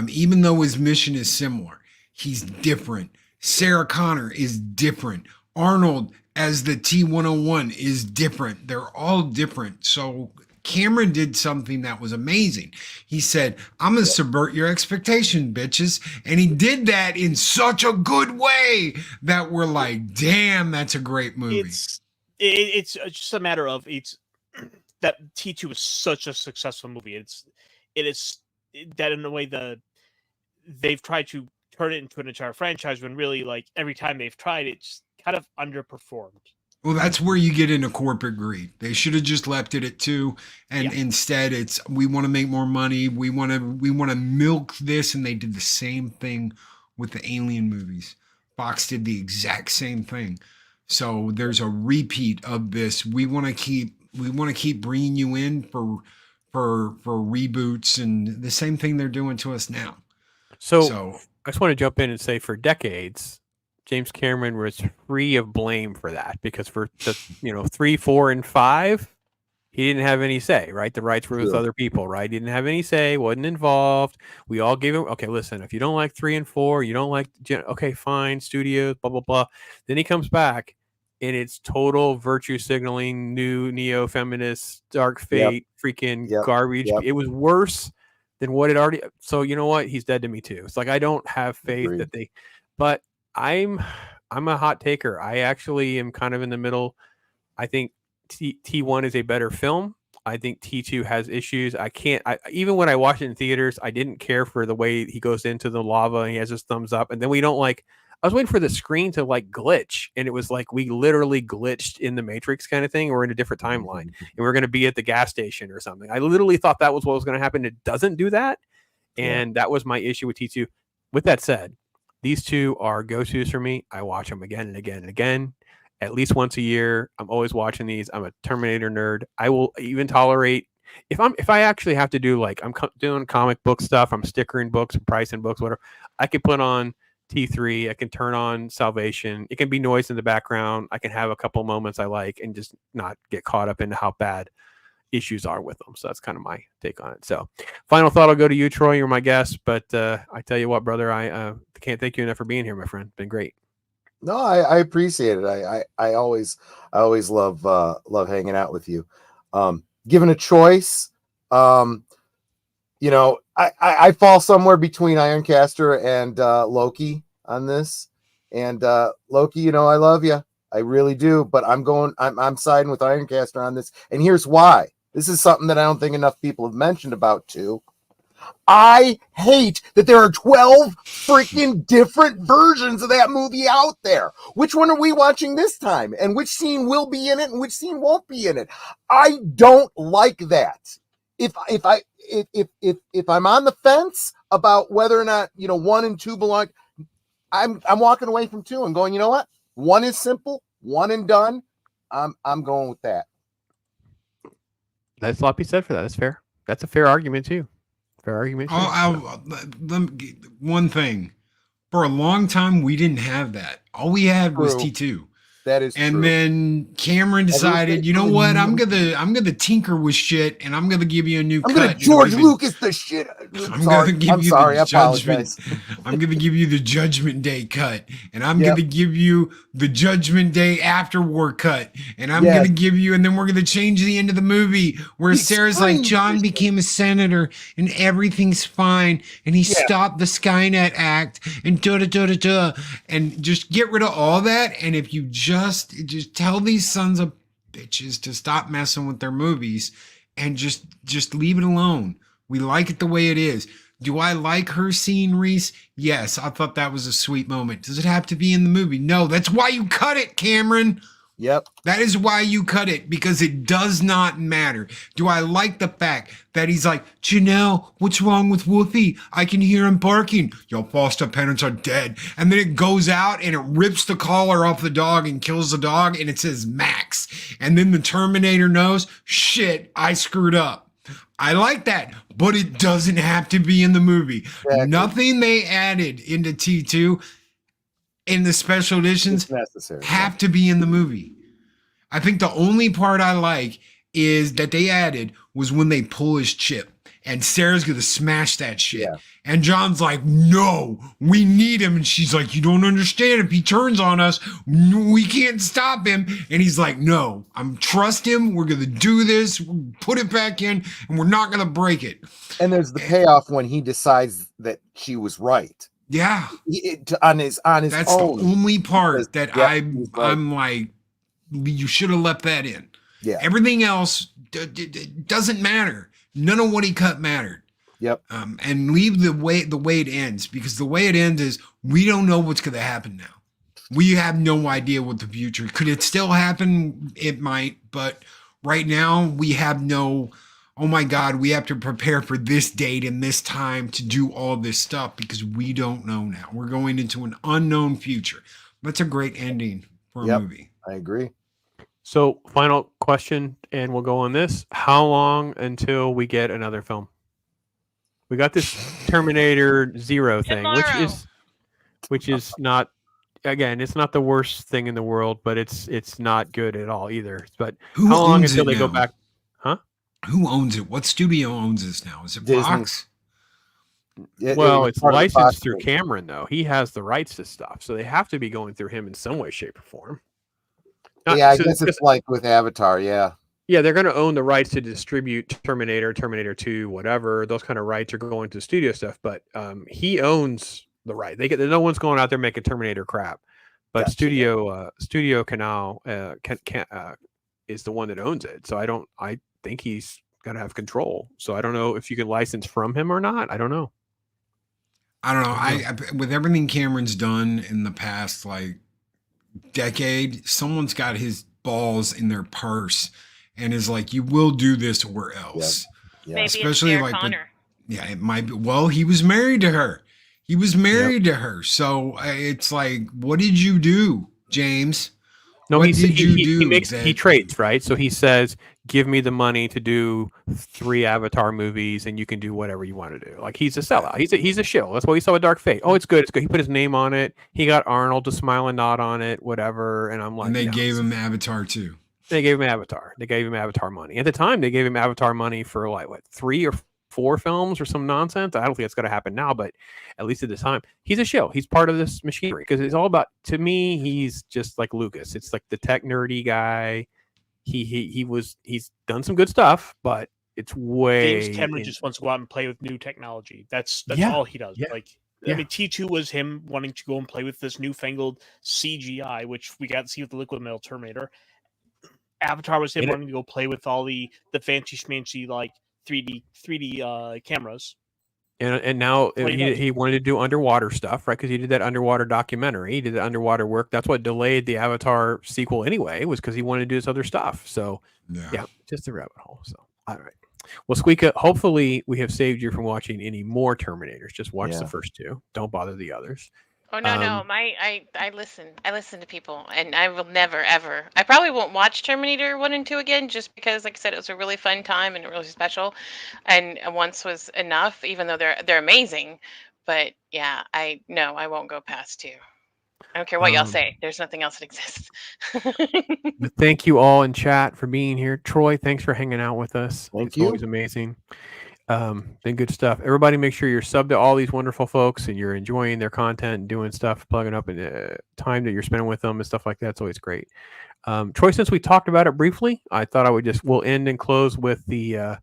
Even though his mission is similar, he's different. Sarah Connor is different. Arnold as the T-101 is different. They're all different. So Cameron did something that was amazing. He said, I'm going to subvert your expectation, bitches. And he did that in such a good way that we're like, damn, that's a great movie. It's just a matter of that T2 is such a successful movie. It is that in a way they've tried to turn it into an entire franchise when really, like, every time they've tried, it's kind of underperformed. Well, that's where you get into corporate greed. They should have just left it at 2, and instead it's we want to make more money. We want to milk this, and they did the same thing with the Alien movies. Fox did the exact same thing. So there's a repeat of this. We want to keep bringing you in for reboots, and the same thing they're doing to us now. So I just want to jump in and say, for decades, James Cameron was free of blame for that, because for the 3, 4, and 5, he didn't have any say, right? The rights were with other people, right? He didn't have any say, wasn't involved. We all gave him, okay, listen, if you don't like 3 and 4, you don't like, okay, fine, studios, blah, blah, blah. Then he comes back, and it's total virtue signaling, new neo-feminist, dark fate, freaking garbage. It was worse than what it already. So you know what? He's dead to me too. It's like, I don't have faith that they, but I'm a hot taker. I actually am kind of in the middle. I think T1 is a better film. I think T2 has issues. Even when I watched it in theaters, I didn't care for the way he goes into the lava and he has his thumbs up. And then I was waiting for the screen to like glitch. And it was like, we literally glitched in the Matrix kind of thing. We're in a different timeline and we're going to be at the gas station or something. I literally thought that was what was going to happen. It doesn't do that. And that was my issue with T2. With that said, these two are go-tos for me. I watch them again and again and again, at least once a year. I'm always watching these. I'm a Terminator nerd. I will even tolerate if I actually have to do, like, I'm doing comic book stuff, I'm stickering books, pricing books, whatever. I can put on T3. I can turn on Salvation. It can be noise in the background. I can have a couple moments I like and just not get caught up into how bad issues are with them. So that's kind of my take on it. So final thought, I'll go to you, Troy. You're my guest, but I tell you what, brother, I can't thank you enough for being here, my friend. It's been great. No, I appreciate it. I always love hanging out with you. Given a choice, I fall somewhere between Ironcaster and Loki on this. And Loki, I love you. I really do, but I'm siding with Ironcaster on this. And here's why. This is something that I don't think enough people have mentioned about too. I hate that there are 12 freaking different versions of that movie out there. Which one are we watching this time? And which scene will be in it and which scene won't be in it? I don't like that. If I'm on the fence about whether or not, 1 and 2 belong, I'm walking away from 2 and going, you know what? 1 is simple, 1 and done. I'm going with that. That's a lot to be said for that. That's fair. That's a fair argument too. Fair argument. One thing. For a long time, we didn't have that. All we had was T2. That is and true. Then Cameron decided, you know what? I'm gonna tinker with shit, and I'm gonna give you a new cut. I'm gonna George Lucas the shit. I'm gonna give you the judgment. I'm gonna give you the Judgment Day cut, and I'm gonna give you the Judgment Day after war cut, and I'm gonna give you, and then we're gonna change the end of the movie where Sarah's like, John became a senator, and everything's fine, and he stopped the Skynet Act, and and just get rid of all that, and if you just tell these sons of bitches to stop messing with their movies and just leave it alone. We like it the way it is. Do I like her seeing Reese? Yes, I thought that was a sweet moment. Does it have to be in the movie? No, that's why you cut it, Cameron. Yep. That is why you cut it, because it does not matter. Do I like the fact that he's like, Janelle, what's wrong with Wolfie? I can hear him barking. Your foster parents are dead. And then it goes out and it rips the collar off the dog and kills the dog, and it says Max. And then the Terminator knows, shit, I screwed up. I like that, but it doesn't have to be in the movie. Exactly. Nothing they added into T2 in the special editions have to be in the movie. I think the only part I like is that they added was when they pull his chip and Sarah's gonna smash that shit. Yeah. And John's like, no, we need him. And she's like, you don't understand. If he turns on us, we can't stop him. And he's like, no, trust him. We're gonna do this. We'll put it back in, and we're not gonna break it. And there's the payoff when he decides that she was right. Yeah, on his That's own. The only part that I'm like, you should have left that in. Yeah. Everything else doesn't matter. None of what he cut mattered. Yep. And leave the way it ends, because the way it ends is we don't know what's going to happen now. We have no idea what the future. Could it still happen? It might, but right now we have no. Oh my God, we have to prepare for this date and this time to do all this stuff, because we don't know now. We're going into an unknown future. That's a great ending for a movie. I agree. So, final question, and we'll go on this. How long until we get another film? We got this Terminator Zero thing, which is not, again, it's not the worst thing in the world, but it's not good at all either. But how long until they go back? Who owns it? What studio owns this now? Is it Fox? Well, it's licensed through Cameron, though. He has the rights to stuff, so they have to be going through him in some way, shape, or form. I guess it's like with Avatar, yeah. Yeah, they're going to own the rights to distribute Terminator, Terminator 2, whatever. Those kind of rights are going to studio stuff, but he owns the right. No one's going out there making Terminator crap, but gotcha. Studio Canal is the one that owns it. So I think he's got to have control. So I don't know if you can license from him or not. I don't know. I with everything Cameron's done in the past decade, someone's got his balls in their purse and is like, you will do this or else. Yep. Maybe especially it's Connor. It might be. Well, he was married to her. To her. So it's like, what did you do, James? No, he trades, right? So he says, give me the money to do 3 Avatar movies and you can do whatever you want to do. Like, he's a sellout. He's a shill. That's what we saw with Dark Fate. Oh, it's good. It's good. He put his name on it. He got Arnold to smile and nod on it, whatever. And I'm like, and they gave him Avatar too. They gave him Avatar. They gave him Avatar money. At the time, they gave him Avatar money for 3 or 4 films or some nonsense. I don't think it's going to happen now, but at least at the time, he's a shill. He's part of this machinery, because it's all about, to me, he's just like Lucas. It's like the tech nerdy guy. He's done some good stuff, but it's way. James Cameron just wants to go out and play with new technology. That's all he does. Yeah. I mean, T2 was him wanting to go and play with this newfangled CGI, which we got to see with the Liquid Metal Terminator. Avatar was him wanting to go play with all the fancy schmancy 3D cameras. And now he wanted to do underwater stuff, right? Because he did that underwater documentary. He did the underwater work. That's what delayed the Avatar sequel anyway, was because he wanted to do this other stuff. So, yeah, just a rabbit hole. So, all right. Well, SQUEEKA, hopefully we have saved you from watching any more Terminators. Just watch the first 2. Don't bother the others. Oh no, I listen to people, and I will never ever. I probably won't watch Terminator 1 and 2 again, just because, like I said, it was a really fun time and really special, and once was enough. Even though they're amazing, but yeah, I won't go past 2. I don't care what y'all say. There's nothing else that exists. Thank you all in chat for being here. Troy, thanks for hanging out with us. Thank you. Always amazing. Been good stuff. Everybody, make sure you're subbed to all these wonderful folks and you're enjoying their content and doing stuff, plugging up in time that you're spending with them and stuff like that. It's always great. Troy, since we talked about it briefly, I thought we'll end and close with the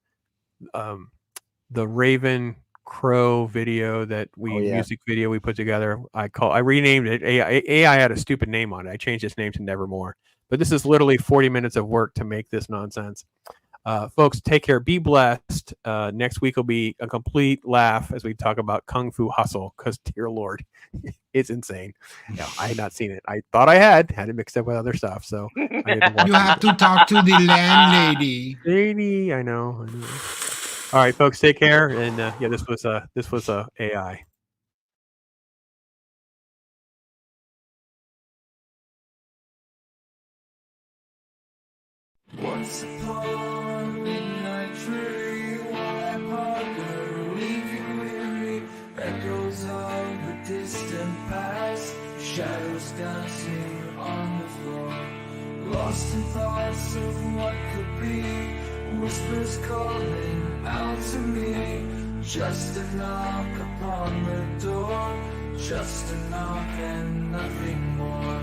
Raven Crow video that music video we put together. I renamed it. AI had a stupid name on it. I changed its name to Nevermore. But this is literally 40 minutes of work to make this nonsense. Folks, take care. Be blessed. Next week will be a complete laugh as we talk about Kung Fu Hustle, because, dear Lord, it's insane. Yeah, I had not seen it. I thought I had it mixed up with other stuff. So I didn't watch You have to talk to the landlady. Lady, I know. All right, folks, take care. And yeah, this was AI. Once upon a midnight tree, white partner, leaving weary, echoes of a distant past, shadows dancing on the floor, lost in thoughts of what could be, whispers calling out to me, just a knock upon the door, just a knock and nothing more.